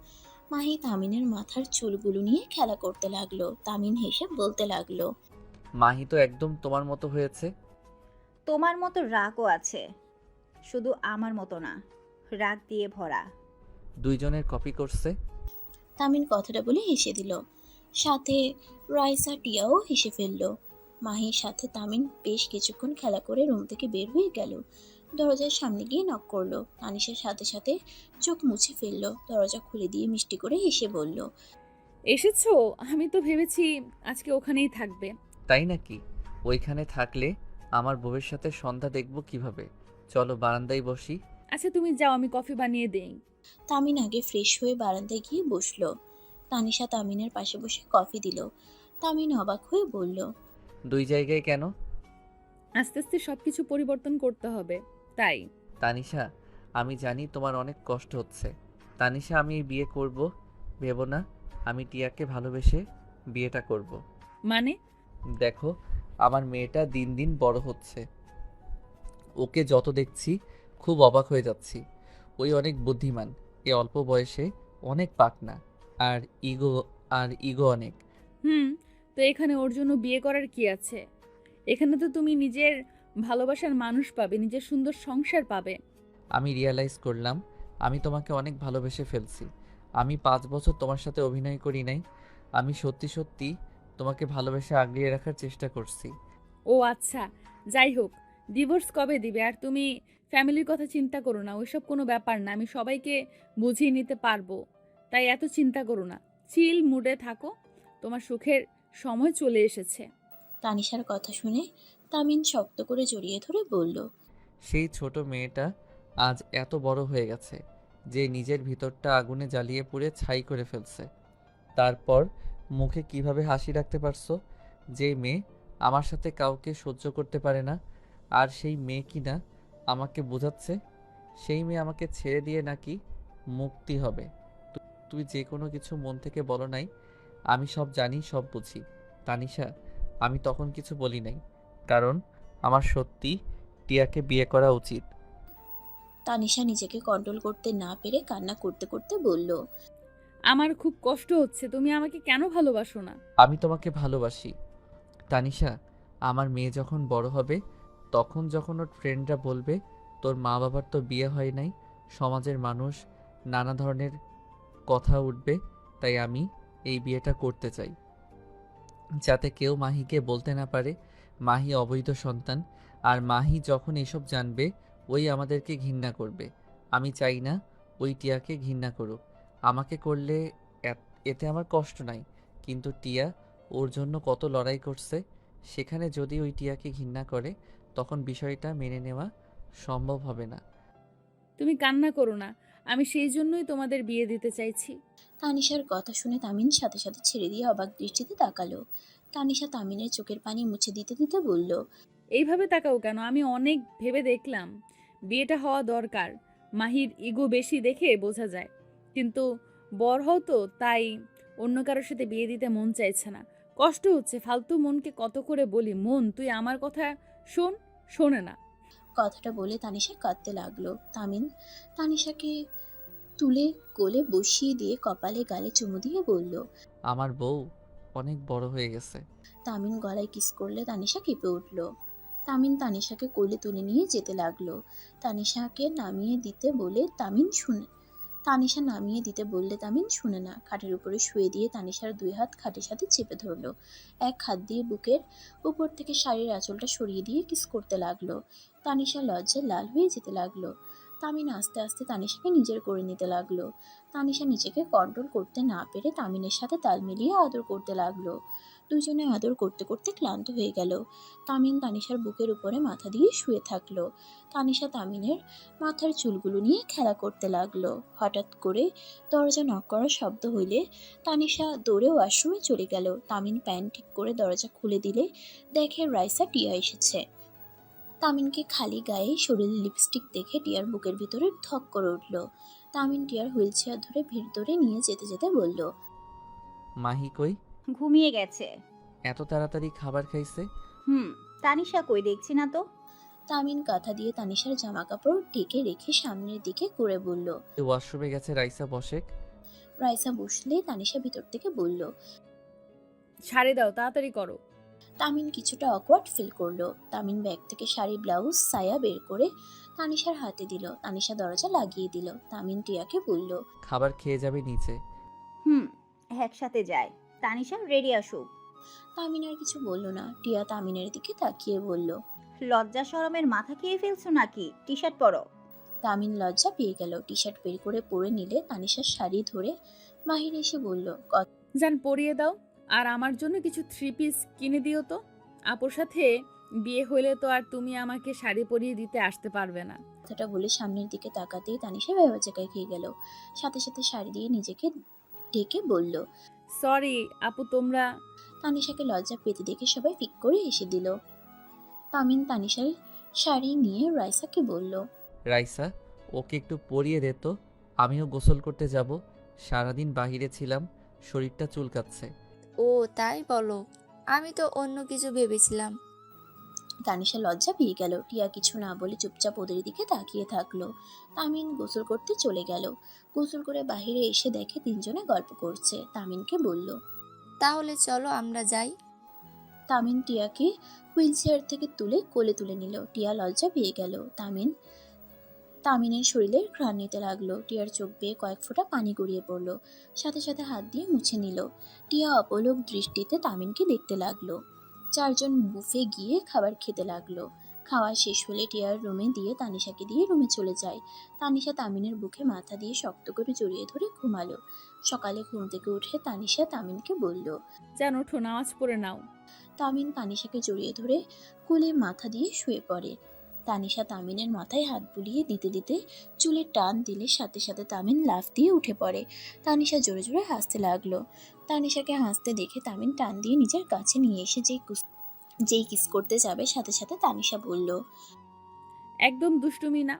মাহি তামিনের মাথার চুলগুলো নিয়ে খেলা করতে লাগলো। তামিন হেসে বলতে লাগলো, মাহি তো একদম তোমার মতো হয়েছে। তোমার মতো রাগও আছে, শুধু আমার মতো না, রাগ দিয়ে ভরা। দুইজনের কপি করছে। তামিন কথাটা বলে হেসে দিল। সাথে রাইসা টিয়াও হেসে ফেলল। মাহির সাথে তামিন বেশ কিছুক্ষণ খেলা করে রুম থেকে বের হয়ে গেল। দরজার সামনে গিয়ে নক করলো। তানিশার সাথে সাথে চোখ মুছে ফেললো। দরজা খুলে দিয়ে মিষ্টি করে হেসে বলল, এসেছো? আমি তো ভেবেছি আজকে ওখানেই থাকবে। তাই নাকি? ওইখানে থাকলে আমার বউয়ের সাথে সন্ধ্যা দেখব কিভাবে? চলো বারান্দায় বসি। আচ্ছা তুমি যাও, আমি কফি বানিয়ে দেই। তামিন আগে ফ্রেশ হয়ে বারান্দায় গিয়ে বসলো। তানিশা তামিনের পাশে বসে কফি দিল। তামিন অবাক হয়ে বলল, দুই জায়গায় কেন? আস্তে আস্তে সবকিছু পরিবর্তন করতে হবে, তাই। তানিশা, আমি জানি তোমার অনেক কষ্ট হচ্ছে। তানিশা, আমি এই বিয়ে করব ভেবো না। আমি টিয়াকে ভালোবেসে বিয়েটা করব। মানে? দেখো, আমার মেয়েটা দিন দিন বড় হচ্ছে। ওকে যত দেখছি খুব অবাক হয়ে যাচ্ছি। ওই অনেক বুদ্ধিমান, এ অল্প বয়সে অনেক পাকনা, আর ইগো অনেক। হুম, তো এখানে ওর জন্য বিয়ে করার কি আছে? এখানে তো তুমি নিজের ভালোবাসার মানুষ পাবে, নিজের সুন্দর সংসার পাবে। আমি রিয়ালাইজ করলাম আমি তোমাকে অনেক ভালোবেসে ফেলছি। আমি 5 বছর তোমার সাথে অভিনয় করি নাই। আমি সত্যি সত্যি তোমাকে ভালোবেসে আগলিয়ে রাখার চেষ্টা করছি। ও আচ্ছা, যাই হোক, ডিভোর্স কবে দিবে? আর তুমি ফ্যামিলির কথা চিন্তা করো না, ওইসব কোনো ব্যাপার না, আমি সবাইকে বুঝিয়ে নিতে পারবো। তাই এত চিন্তা করো না, চিল মুডে থাকো, তোমার সুখের সময় চলে এসেছে। তানিশার কথা শুনে তামিন শক্ত করে জড়িয়ে ধরে বলল, সেই ছোট মেয়েটা আজ এত বড় হয়ে গেছে যে নিজের ভিতরটা আগুনে জ্বালিয়ে পুড়ে ছাই করে ফেলছে। তারপর মুখে কিভাবে হাসি রাখতে পারছো? যে মেয়ে আমার সাথে কাউকে সহ্য করতে পারে না, আর সেই মেয়ে কিনা আমাকে বোঝাচ্ছে সেই মেয়ে আমাকে ছেড়ে দিয়ে নাকি মুক্তি হবে। তুই যে কোনো কিছু মন থেকে বলো নাই। আমি সব জানি, সব বুঝি। তানিশা, আমি তখন কিছু বলি নাই, কারণ আমার সত্যি টিয়াকে বিয়ে করা উচিত। তানিশা নিজেকে কন্ট্রোল করতে না পেরে কান্না করতে করতে বলল, আমার খুব কষ্ট হচ্ছে, তুমি আমাকে কেন ভালোবাসো না? আমি তোমাকে ভালোবাসি তানিশা। আমার মেয়ে যখন বড় হবে, তখন যখন ওর ফ্রেন্ডরা বলবে তোর মা বাবার তো বিয়ে হয় নাই, সমাজের মানুষ নানা ধরনের কথা উঠবে, তাই আমি এই বিয়েটা করতে চাই, যাতে কেউ মাহিকে বলতে না পারে মাহি অবৈধ সন্তান। আর মাহি যখন এসব জানবে ওই আমাদেরকে ঘৃণা করবে। আমি চাই না ওই টিয়াকে ঘৃণা করুক। আমাকে করলে এতে আমার কষ্ট নাই, কিন্তু টিয়া ওর জন্য কত লড়াই করছে। সেখানে যদি ওই টিয়াকে ঘৃণা করে, তখন বিষয়টা মেনে নেওয়া সম্ভব হবে না। তুমি কান্না করো না, আমি সেই জন্যই তোমাদের বিয়ে দিতে চাইছি। তানিশার কথা শুনে তামিন সাথে সাথে ছেড়ে দিয়ে অবাক দৃষ্টিতে তাকালো। তানিশা তামিনের চোখের পানি মুছে দিতে দিতে বলল, এইভাবে তাকাও কেন? আমি অনেক ভেবে দেখলাম বিয়েটা হওয়া দরকার। মাহির ইগো বেশি দেখে বোঝা যায়, কিন্তু বড় হও তো, তাই অন্য কারোর সাথে বিয়ে দিতে মন চাইছে না। কষ্ট হচ্ছে, ফালতু মনকে কত করে বলি, মন তুই আমার কথা শোন, শোনে না। কথাটা বলে তানিশা কাঁদতে লাগলো। তামিন তানিশাকে তুলে কোলে বসিয়ে দিয়ে কপালে গালে চুমু দিয়ে বলল, আমার বউ অনেক বড় হয়ে গেছে। তামিন গলায় কিস করলে তানিশা কেঁপে উঠল। তামিন তানিশাকে কোলে তুলে নিয়ে যেতে লাগলো। তানিশাকে নামিয়ে দিতে বলে তামিন শুনে তানিশা নামিয়ে দিতে বললে তামিন শুনে না। খাটের উপরে শুয়ে দিয়ে তানিশার 2 হাত খাটের সাথে চেপে ধরলো। এক হাত দিয়ে বুকের উপর থেকে শাড়ির আঁচলটা সরিয়ে দিয়ে কিস করতে লাগলো। তানিশা লজ্জায় লাল হয়ে যেতে লাগলো। তামিন আস্তে আস্তে তানিশাকে নিজের করে নিতে লাগলো। তানিশা নিজেকে কন্ট্রোল করতে না পেরে তামিনের সাথে তাল মিলিয়ে আদর করতে লাগলো। দুজনে আদর করতে করতে ক্লান্ত হয়ে গেল। তামিন তানিশার বুকের উপরে মাথা দিয়ে শুয়ে থাকলো। তানিশা তামিনের মাথার চুলগুলো নিয়ে খেলা করতে লাগলো। হঠাৎ করে দরজা নক করার শব্দ হইলে তানিশা দৌড়ে ওয়াশরুমে চলে গেল। তামিন প্যান্ট ঠিক করে দরজা খুলে দিলে দেখে রাইসা টিয়া এসেছে। তামিনকে খালি গায়ে শরীরে লিপস্টিক দেখে টিয়ার বুকের ভিতরে ধক করে উঠল। তামিন টিয়ার হুইল চেয়ার ধরে ভিতরে নিয়ে যেতে যেতে বলল, মাহি কই? ঘুমিয়ে গেছে। এত তাড়াতাড়ি খাবার খাইছে? তানিশা কই, দেখছি না তো। তামিন কাঁথা দিয়ে তানিশার জামা কাপড় ঢেকে রেখে সামনের দিকে করে বলল। ওয়াশরুমে গেছে, রাইসা বসে। রাইসা বসলে তানিশা ভিতর থেকে বলল, ছাড়ে দাও, তাড়াতাড়ি করো। তামিন কিছুটা অকওয়ার্ড ফিল করলো। তামিন ব্যাগ থেকে শাড়ি, ব্লাউজ, সায়া বের করে তানিশার হাতে দিল। তানিশা দরজা লাগিয়ে দিল। তামিন টিয়াকে বলল, খাবার খেয়ে যাবে নিচে। হুম, একসাথে যায়। তানিশা রেডি আসুক। তামিন আর কিছু বলল না। টিয়া তামিনের দিকে তাকিয়ে বলল। লজ্জা শরমের মাথা খেয়ে ফেলছো নাকি? টি শার্ট পরো। তামিন লজ্জা পেয়ে গেল। টি শার্ট বের করে পরে নিলে তানিশার শাড়ি ধরে মাহির এসে বলল, যান পরিয়ে দাও, আর আমার জন্য কিছু 3 পিস কিনে দিও তো। আপুর সাথে বিয়ে হইলে তো আর তুমি আমাকে শাড়ি পরিয়ে দিতে আসতে পারবে না। কথাটা বলে সামনের দিকে তাকাতেই তানিশা ভেবাচাকায় খেয়ে গেল। সাথে সাথে শাড়ি দিয়ে নিজেকে ঢেকে বলল। সরি আপু, তোমরা। তানিশাকে লজ্জা পেতে দেখে সবাই ফিক করে হেসে দিল। তামিন তানিশার শাড়ি নিয়ে রাইসাকে বলল, রাইসা, ওকে একটু পরিয়ে দে তো, আমিও গোসল করতে যাব। সারাদিন বাহিরে ছিলাম, শরীরটা চুলকাচ্ছে। ও তাই বলো, আমি তো অন্য কিছু ভেবেছিলাম। তানিশা লজ্জা পেয়ে গেল। টিয়া কিছু না বলে চুপচাপ ওদের দিকে তাকিয়ে থাকলো। তামিন গোসল করতে চলে গেল। গোসল করে বাইরে এসে দেখে তিনজনে গল্প করছে। তামিনকে বলল। তাহলে চলো আমরা যাই। তামিন টিয়াকে হুইল চেয়ার থেকে তুলে কোলে তুলে নিল। টিয়া লজ্জা পেয়ে গেল। তামিনের শরীরে ঘ্রাণ নিতে লাগলো। টিয়ার চোখ বেয়ে কয়েক ফোঁটা পানি গড়িয়ে পড়লো। সাথে সাথে হাত দিয়ে মুছে নিল। টিয়া অপলক দৃষ্টিতে তামিনকে দেখতে লাগলো। চারজন বুফে গিয়ে খাবার খেতে লাগলো। খাওয়া শেষ হলে টিয়ার রুমে দিয়ে তানিশাকে দিয়ে রুমে চলে যায়। তানিশা তামিনের বুকে মাথা দিয়ে শক্ত করে জড়িয়ে ধরে ঘুমালো। সকালে ঘুম থেকে উঠে তানিশা তামিনকে বলল। যান ওঠো, নামাজ পড়ে নাও। তামিন তানিশাকে জড়িয়ে ধরে কোলে মাথা দিয়ে শুয়ে পড়ে। তানিশা তামিনের মাথায় হাত বুলিয়ে দিতে দিতে চুলে টান দিলে সাথে সাথে তামিন লাফ দিয়ে উঠে পড়ে। তানিশা জোরে জোরে হাসতে লাগলো। তানিশাকে হাসতে দেখে তামিন টান দিয়ে নিজের কাছে নিয়ে এসে যেই কিস করতে যাবে সাথে সাথে তানিশা বলল। একদম দুষ্টুমি না,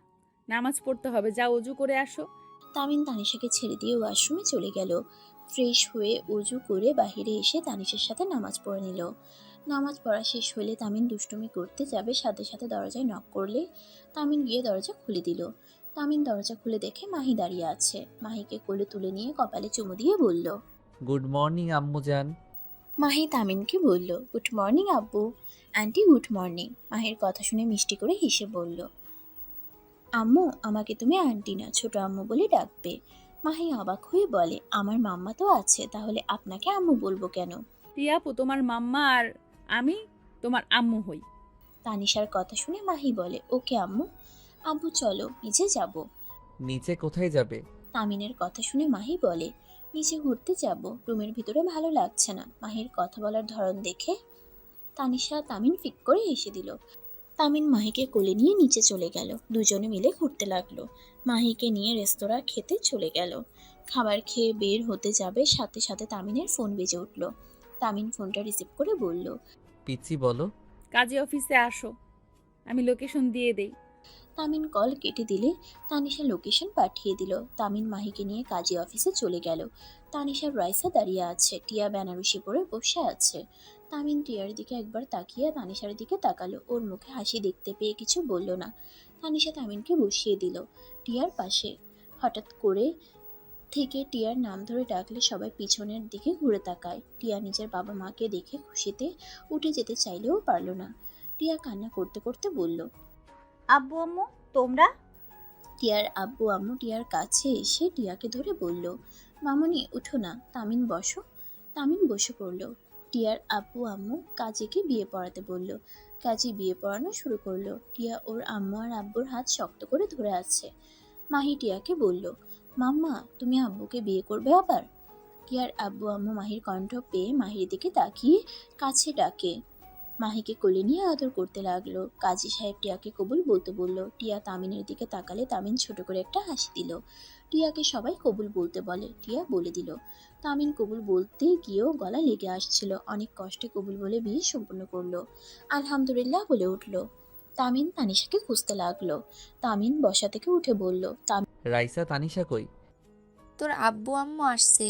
নামাজ পড়তে হবে, যাও অজু করে আসো। তামিন তানিশাকে ছেড়ে দিয়ে ওয়াশরুমে চলে গেল। ফ্রেশ হয়ে অজু করে বাইরে এসে তানিশার সাথে নামাজ পড়ে নিল। নামাজ পড়া শেষ হলে তামিন দুষ্টুমি করতে যাবে, সাথে সাথে দরজায় নক করলে তামিন গিয়ে দরজা খুলে দিল। তামিন দরজা খুলে দেখে মাহি দাঁড়িয়ে আছে। মাহিকে কোলে তুলে নিয়ে কপালে চুমু দিয়ে বলল। গুড মর্নিং আম্মু জান। মাহি তামিনকে বলল, গুড মর্নিং আব্বু। Aunty good morning. মাহির কথা শুনে মিষ্টি করে হেসে বলল, আম্মু আমাকে তুমি আন্টি না ছোট আম্মু বলে ডাকবে। মাহি অবাক হয়ে বলে, আমার মাম্মা তো আছে, তাহলে আপনাকে আম্মু বলবো কেন? টিয়া আপু তোমার মাম্মা আর আমি তোমার আম্মু হই। তানিশার কথা শুনে মাহি বলে, ওকে আম্মু। আব্বু চলো নিচে যাব। নিচে কোথায় যাবে? তামিনের কথা শুনে মাহি বলে, নিচে ঘুরতে যাব, রুমের ভিতরে ভালো লাগছে না। মাহির কথা বলার ধরন দেখে তানিশা তামিন ফিক করে হেসে দিল। তামিন মাহিকে কোলে নিয়ে নিচে চলে গেল। দুজনে মিলে ঘুরতে লাগলো। মাহিকে নিয়ে রেস্তোরাঁ খেতে চলে গেল। খাবার খেয়ে বের হতে যাবে, সাথে সাথে তামিনের ফোন বেজে উঠল। তামিন ফোনটা রিসিভ করে বলল, পিচ্ছি বলো। কাজী অফিসে আসো, আমি লোকেশন দিয়ে দেই। তামিন কল কেটে দিলে তানিশা লোকেশন পাঠিয়ে দিল। তামিন মাহিকে নিয়ে কাজী অফিসে চলে গেল। তানিশার রাইসা দাঁড়িয়ে আছে। টিয়া বেনারসি পরে বসে আছে। তামিন টিয়ার দিকে একবার তাকিয়ে তানিশার দিকে তাকালো। ওর মুখে হাসি দেখতে পেয়ে কিছু বলল না। তানিশা তামিনকে বসিয়ে দিল টিয়ার পাশে। হঠাৎ করে থেকে টিয়ার নাম ধরে ডাকলে সবাই পিছনের দিকে ঘুরে তাকায়। টিয়া নিজের বাবা মাকে দেখে খুশিতে উঠে যেতে চাইলেও পারল না। টিয়া কান্না করতে করতে বলল, আব্বু আম্মু তোমরা? টিয়ার আব্বু আম্মু টিয়ার কাছে এসে টিয়াকে ধরে বলল, মামুনি উঠো না, তামিন বসো। তামিন বসে পড়ল। টিয়ার আব্বু আম্মু কাজীকে বিয়ে পড়াতে বলল। কাজী বিয়ে পড়ানো শুরু করলো। টিয়া ওর আম্মু আর আব্বুর হাত শক্ত করে ধরে আছে। মাহি টিয়াকে বলল, মাম্মা তুমি আব্বুকে বিয়ে করবে আবার? টিয়ার আব্বু আম্মু মাহির কণ্ঠ পেয়ে মাহির দিকে তাকিয়ে কাছে ডাকে। মাহিকে কোলে নিয়ে আদর করতে লাগলো। কাজী সাহেব টিয়াকে কবুল বলতে বলল। টিয়া তামিনের দিকে তাকালে তামিন ছোট করে একটা হাসি দিল। টিয়াকে সবাই কবুল বলতে বলে, টিয়া বলে দিল। তামিন কবুল বলতে গিয়েও গলা লেগে আসছিল। অনেক কষ্টে কবুল বলে বিয়ে সম্পূর্ণ করলো। আলহামদুলিল্লাহ বলে উঠলো। তামিন তানিশাকে খুঁজতে লাগলো। তামিন বসা থেকে উঠে বলল, রাইসা তানিশা কই? তোর আব্বু আম্মু আসছে,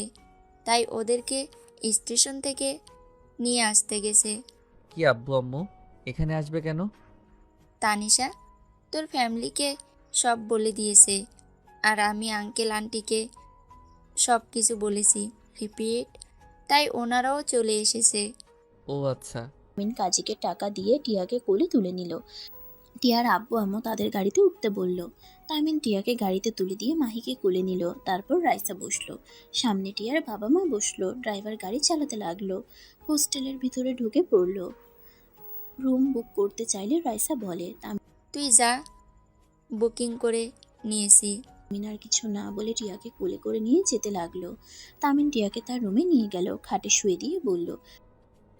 তাই ওদেরকে স্টেশন থেকে নিয়ে আসতে গেছে। কি আব্বু আম্মু এখানে আসবে কেন? তানিশা তোর ফ্যামিলিকে সব বলে দিয়েছে, আর আমি আঙ্কেল আন্টিকে সব কিছু বলেছি। রিপিট, তাই ওনারাও চলে এসেছে। ও আচ্ছা, তামিন কাজীকে টাকা দিয়ে টিয়াকে কোলে তুলে নিল। টিয়ার আব্বু আম্মু তাদের গাড়িতে উঠতে বলল। তামিন টিয়াকে গাড়িতে তুলে দিয়ে মাহিকে কোলে নিল। তারপর রাইসা বসলো। সামনে টিয়ার বাবা মা বসলো। ড্রাইভার গাড়ি চালাতে লাগলো। হোস্টেলের ভিতরে ঢুকে পড়লো। রুম বুক করতে চাইলে রাইসা বলে। তুই যা, বুকিং করে নিয়েছি। তামিন আর কিছু না বলে টিয়াকে কোলে করে নিয়ে যেতে লাগলো। তামিন টিয়াকে তার রুমে নিয়ে গেল, খাটে শুয়ে দিয়ে বলল,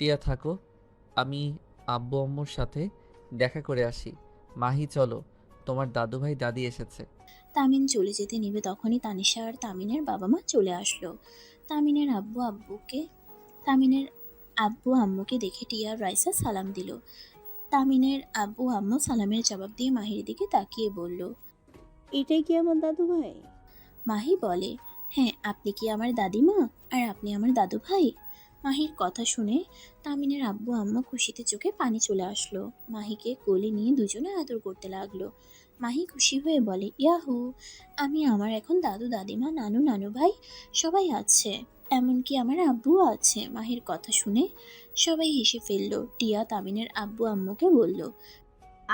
টিয়া থাকো, আমি আব্বু আম্মুর সাথে দেখা করে আসি। মাহি চলো, তোমার দাদু ভাই দাদি এসেছে। তামিন চলে যেতে নিবে তখনই তানিশা আর তামিনের বাবা মা চলে আসলো। তামিনের আব্বু আম্মুকে দেখে টিয়া আর রাইসা সালাম দিল। তামিনের আব্বু আম্মু সালামের জবাব দিয়ে মাহির দিকে তাকিয়ে বলল। এটাই কি আমার দাদু ভাই? মাহি বলে, হ্যাঁ, আপনি কি আমার দাদিমা আর আপনি আমার দাদু ভাই? মাহির কথা শুনে তামিনের আব্বু আম্মু খুশিতে চোখে পানি চলে আসলো। মাহিকে কোলে নিয়ে দুজনে আদর করতে লাগলো। মাহি খুশি হয়ে বলে, ইয়াহু, আমি আমার এখন দাদু দাদিমা নানু নানু ভাই সবাই আছে, এমনকি আমার আব্বুও আছে। মাহির কথা শুনে সবাই হেসে ফেললো। টিয়া তামিনের আব্বু আম্মুকে বলল।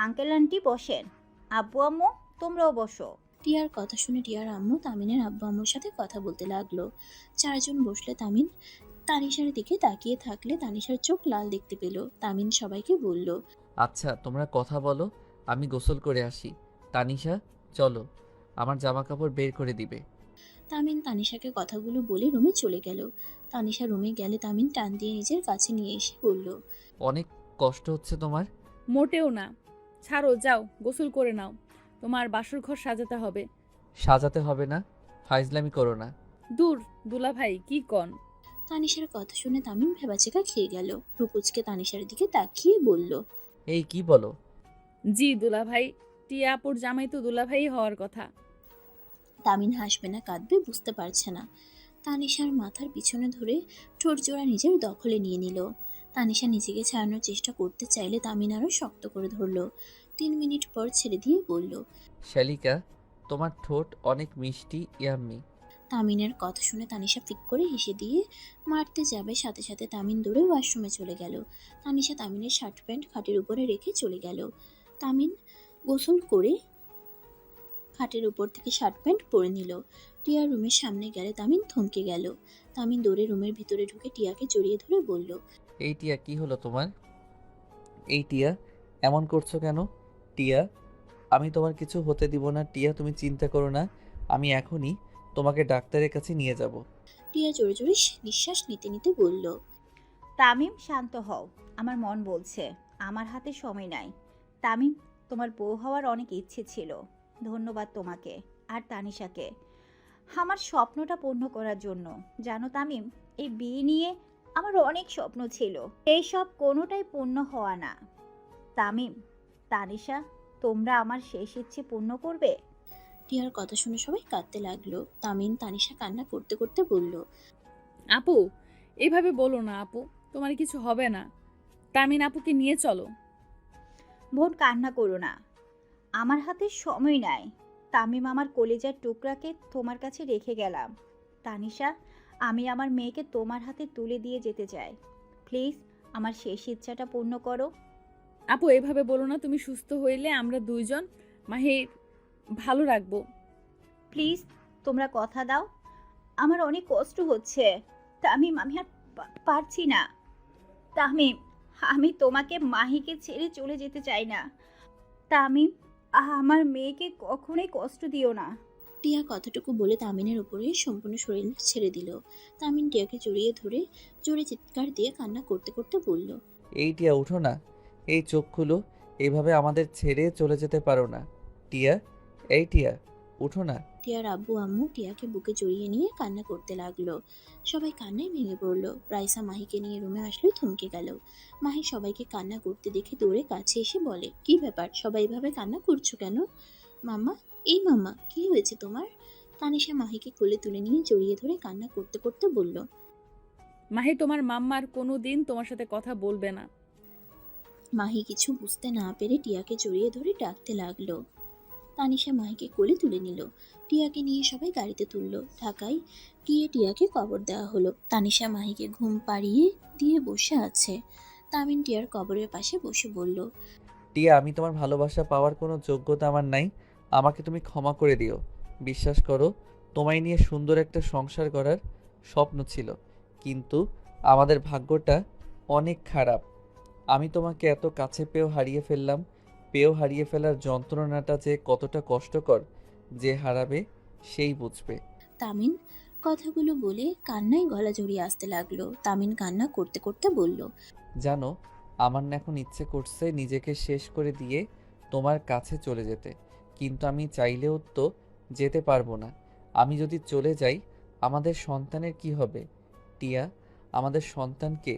আঙ্কেল আন্টি বসেন, আব্বু আম্মু তোমরাও বসো। টিয়ার কথা শুনে টিয়ার আম্মু তামিনের আব্বু আম্মুর সাথে কথা বলতে লাগলো। চারজন বসলে তামিন তানিশার দিকে তাকিয়ে থাকলে তানিশার চোখ লাল দেখতে পেল। তামিন সবাইকে বলল, আচ্ছা তোমরা কথা বলো, আমি গোসল করে আসি। তানিশা চলো, আমার জামা কাপড় বের করে দিবে। তামিন তানিশাকে কথাগুলো বলে রুমে চলে গেল। তানিশা রুমে গেলে তামিন টান দিয়ে নিজের কাছে নিয়ে এসে বলল, অনেক কষ্ট হচ্ছে তোমার? মোটেও না, ছাড়ো, যাও গোসল করে নাও, তোমার বাসর ঘর সাজাতে হবে। সাজাতে হবে না, ফাইজলামি করো না। দূর দুলা ভাই, কি কন? তানিশার কথা শুনে তামিন ভেবাচেকা খেয়ে গেল। রুকুজকে তানিশার দিকে তাকিয়ে বলল, এই কি বলো? জি দুলা ভাই, টিয়া আপুর জামাই তো দুলা ভাই হওয়ার কথা। তামিন হাসবে না কাঁদবে বুঝতে পারছে না। তানিশার মাথার পিছনে ধরে ঠোঁট জোড়া নিজের দখলে নিয়ে নিল। তানিশা নিজেকে ছাড়ানোর চেষ্টা করতে চাইলে তামিন আরো শক্ত করে ধরলো। 3 মিনিট পর ছেড়ে দিয়ে বলল, শালিকা, তোমার ঠোঁট অনেক মিষ্টি, ইয়াম্মি। তামিনের কথা শুনে তানিশা ফিক করে হেসে দিয়ে মারতে যাবে, সাথে সাথে তামিন দৌড়ে ওয়াশরুমে চলে গেল। তানিশা তামিনের শার্ট প্যান্ট খাটের উপরে রেখে চলে গেল। তামিন গোসল করে খাটের উপর থেকে শার্ট প্যান্ট পরে নিল। টিয়া রুমের সামনে গেলে তামিন থমকে গেল। তামিন দৌড়ে রুমের ভিতরে ঢুকে টিয়াকে জড়িয়ে ধরে বলল, এই টিয়া, কি হলো তোমার? এই টিয়া, এমন করছো কেন? টিয়া, আমি তোমার কিছু হতে দিব না। টিয়া তুমি চিন্তা করো না, আমি এখনই তোমাকে ডাক্তারের কাছে নিয়ে যাব। টিয়া জোরে জোরে নিঃশ্বাস নিতে নিতে বলল, তামিম শান্ত হও, আমার মন বলছে আমার হাতে সময় নাই। তামিম, তোমার বউ হওয়ার অনেক ইচ্ছে ছিল, ধন্যবাদ তোমাকে আর তানিশাকে আমার স্বপ্নটা পূর্ণ করার জন্য। জানো তামিম, এই বিয়ে নিয়ে আমার অনেক স্বপ্ন ছিল, এই সব কোনোটাই পূর্ণ হওয়া না। তামিম, তানিশা, তোমরা আমার শেষ ইচ্ছে পূর্ণ করবে? টিয়ার কথা শুনে সবাই কাঁদতে লাগলো। তামিন তানিশা কান্না করতে করতে বলল, আপু, এইভাবে বলো না আপু, তোমার কিছু হবে না। তামিন আপুকে নিয়ে চলো। বোন, কান্না করো না, আমার হাতে সময় নাই। তামিম, আমার কলেজার টুকরাকে তোমার কাছে রেখে গেলাম। তানিশা, আমি আমার মেয়েকে তোমার হাতে তুলে দিয়ে যেতে চাই। প্লিজ আমার শেষ ইচ্ছাটা পূর্ণ করো। আপু এভাবে বলো না, তুমি সুস্থ হইলে আমরা দুইজন মাহির ভালো রাখবো। প্লিজ তোমরা কথা দাও, আমার অনেক কষ্ট হচ্ছে। তামিম, আমি আর পারছি না। তামিম, আমি তোমাকে মাহিকে ছেড়ে চলে যেতে চাই না। তামিম, আমার মেয়েকে কখনোই কষ্ট দিও না। টিয়া কথাটুকু বলে তামিনের উপরে সম্পূর্ণ শরীর ছেড়ে দিল। তামিন টিয়াকে জড়িয়ে ধরে জোরে চিৎকার দিয়ে কান্না করতে করতে বলল, এই টিয়া উঠো না, এই চোখ খুলো, এইভাবে আমাদের ছেড়ে চলে যেতে পারো না। টিয়া, এই টিয়া, উঠো না। টিয়ার আব্বু আম্মু টিয়াকে বুকে জড়িয়ে নিয়ে কান্না করতে লাগলো। সবাই কান্নায় ভেঙে পড়লো। রাইসা মাহিকে নিয়ে রুমে আসলে থমকে গেল। মাহি সবাইকে কান্না করতে দেখে দৌড়ে কাছে এসে বলে, কি ব্যাপার, সবাই এভাবে কান্না করছো কেন? মাম্মা, এই মাম্মা, কি হয়েছে তোমার? তানিশা মাহিকে কোলে তুলে নিয়ে জড়িয়ে ধরে কান্না করতে করতে বলল, মাহি তোমার মাম্মার কোনো দিন তোমার সাথে কথা বলবে না। মাহি কিছু বুঝতে না পেরে টিয়াকে জড়িয়ে ধরে ডাকতে লাগলো। তানিশা মাহিকে কোলে তুলে নিল। টিয়াকে নিয়ে সবাই গাড়িতে তুলল। ঢাকায় গিয়ে টিয়াকে কবর দেওয়া হলো। তানিশা মাহিকে ঘুম পাড়িয়ে দিয়ে বসে আছে। তামিন টিয়ার কবরের পাশে বসে বলল, টিয়া, আমি তোমার ভালোবাসা পাওয়ার কোনো যোগ্যতা আমার নাই। আমাকে তুমি ক্ষমা করে দিও। বিশ্বাস করো, তোমায় নিয়ে সুন্দর একটা সংসার করার স্বপ্ন ছিল, কিন্তু আমাদের ভাগ্যটা অনেক খারাপ। আমি তোমাকে এত কাছে পেয়েও হারিয়ে ফেলার যন্ত্রণাটা যে কতটা কষ্টকর, যে হারাবে সেই বুঝবে। তামিন কথাগুলো বলে কান্নায় গলা জড়িয়ে আসতে লাগলো। তামিন কান্না করতে করতে বলল, জানো, আমার না এখন ইচ্ছে করছে নিজেকে শেষ করে দিয়ে তোমার কাছে চলে যেতে, কিন্তু আমি চাইলেও তো যেতে পারবো না। আমি যদি চলে যাই, আমাদের সন্তানের কি হবে? টিয়া, আমাদের সন্তানকে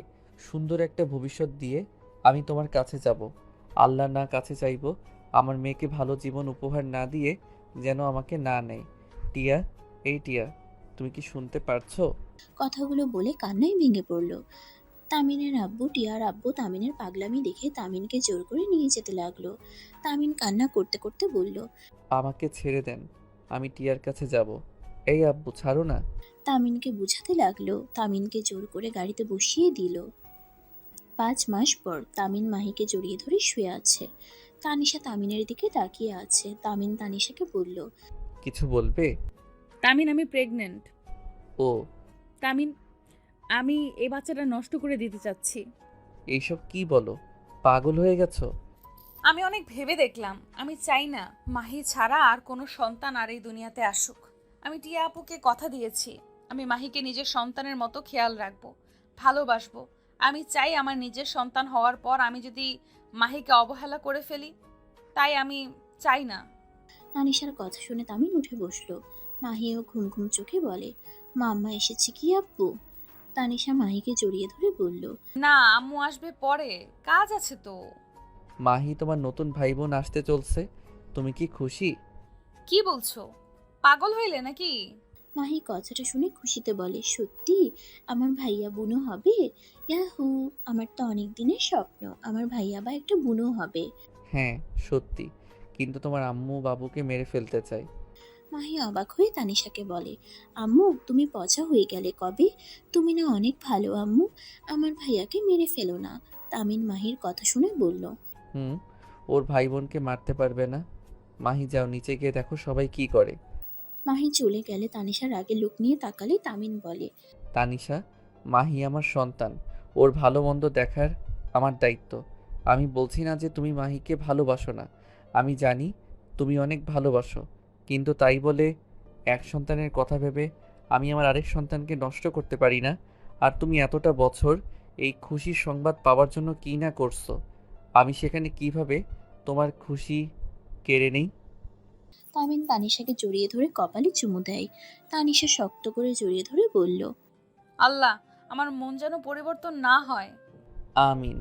সুন্দর একটা ভবিষ্যৎ দিয়ে আমি তোমার কাছে যাব। আল্লাহ না কাছে চাইবো আমার মেয়েকে ভালো জীবন উপহার না দিয়ে যেন আমাকে না নেয়। টিয়া, এই টিয়া, তুমি কি শুনতে পারছো? কথাগুলো বলে কান্নায় ভেঙে পড়ল। তামিনের আব্বু টিয়ার আব্বু তামিনের পাগলামি দেখে তামিনকে জোর করে নিয়ে যেতে লাগলো। তামিন কান্না করতে করতে বলল, আমাকে ছেড়ে দেন, আমি টিয়ার কাছে যাব। এই আব্বু, ছাড়ো না। তামিনকে বুঝাতে লাগলো। তামিনকে জোর করে গাড়িতে বসিয়ে দিল। 5 মাস পর তামিন মাহিকে জড়িয়ে ধরে শুয়ে আছে। তানিশা তামিনের দিকে তাকিয়ে আছে। তামিন তানিশাকে বলল, কিছু বলবে? তামিন, আমি প্রেগনেন্ট। ও, তামিন, আমি এই বাচ্চাটা নষ্ট করে দিতে চাচ্ছি। এইসব কি বলো? পাগল হয়ে গেছো? আমি অনেক ভেবে দেখলাম, আমি চাই না মাহি ছাড়া আর কোনো সন্তান আর এই দুনিয়াতে আসুক। আমি টিয়া আপুকে কথা দিয়েছি, আমি মাহিকে নিজের সন্তানের মতো খেয়াল রাখবো, ভালোবাসবো। আমি চাই আমার নিজের সন্তান হওয়ার পর আমি যদি মাহিকে অবহেলা করে ফেলি, তাই আমি চাই না। তানিশার কথা শুনে তামিন উঠে বসলো। মাহিও ঘুম ঘুম চোখে বলে, মাম্মা এসেছে কি আব্বু? তানিশা মাহিকে জড়িয়ে ধরে বলল, না, আম্মু আসবে পরে, কাজ আছে তো। মাহি, তোমার নতুন ভাই বোন আসতে চলছে, তুমি কি খুশি? কি বলছো? পাগল হইলে নাকি? মাহি কথাটা শুনে খুশিতে বলে, সত্যি আমার ভাইয়া বুনো হবে? ইয়াহু, আমার তো অনেক দিনের স্বপ্ন আমার ভাইয়া বা একটা বুনো হবে। হ্যাঁ, সত্যি, কিন্তু তোমার আম্মু বাবুকে মেরে ফেলতে চাই। মাহি অবাক হয়ে তানিশাকে বলে, আম্মু তুমি পচা হয়ে গেলে কবে? তুমি না অনেক ভালো আম্মু, আমার ভাইয়াকে মেরে ফেলো না। তামিন মাহির কথা শুনে বলল। হুম, ওর ভাই বোনকে মারতে পারবে না। মাহি, যাও নিচে গিয়ে দেখো সবাই কি করে। মাহি চলে গেলে তানিশার আগে লোক নিয়ে তাকালে তামিন বলে, তানিশা, মাহি আমার সন্তান, ওর ভালো মন্দ দেখার আমার দায়িত্ব। আমি বলছি না যে তুমি মাহিকে ভালোবাসো না, আমি জানি তুমি অনেক ভালোবাসো, কিন্তু তাই বলে এক সন্তানের কথা ভেবে আমি আমার আরেক সন্তানকে নষ্ট করতে পারি না। আর তুমি এতটা বছর এই খুশির সংবাদ পাওয়ার জন্য কী না করছো, আমি সেখানে কিভাবে তোমার খুশি কেড়ে নেই? তামিন তানিশাকে জড়িয়ে ধরে কপালে চুমু দেয়। তানিশা শক্ত করে জড়িয়ে ধরে বলল, আল্লাহ, আমার মন যেন পরিবর্তন না হয়। আমিন।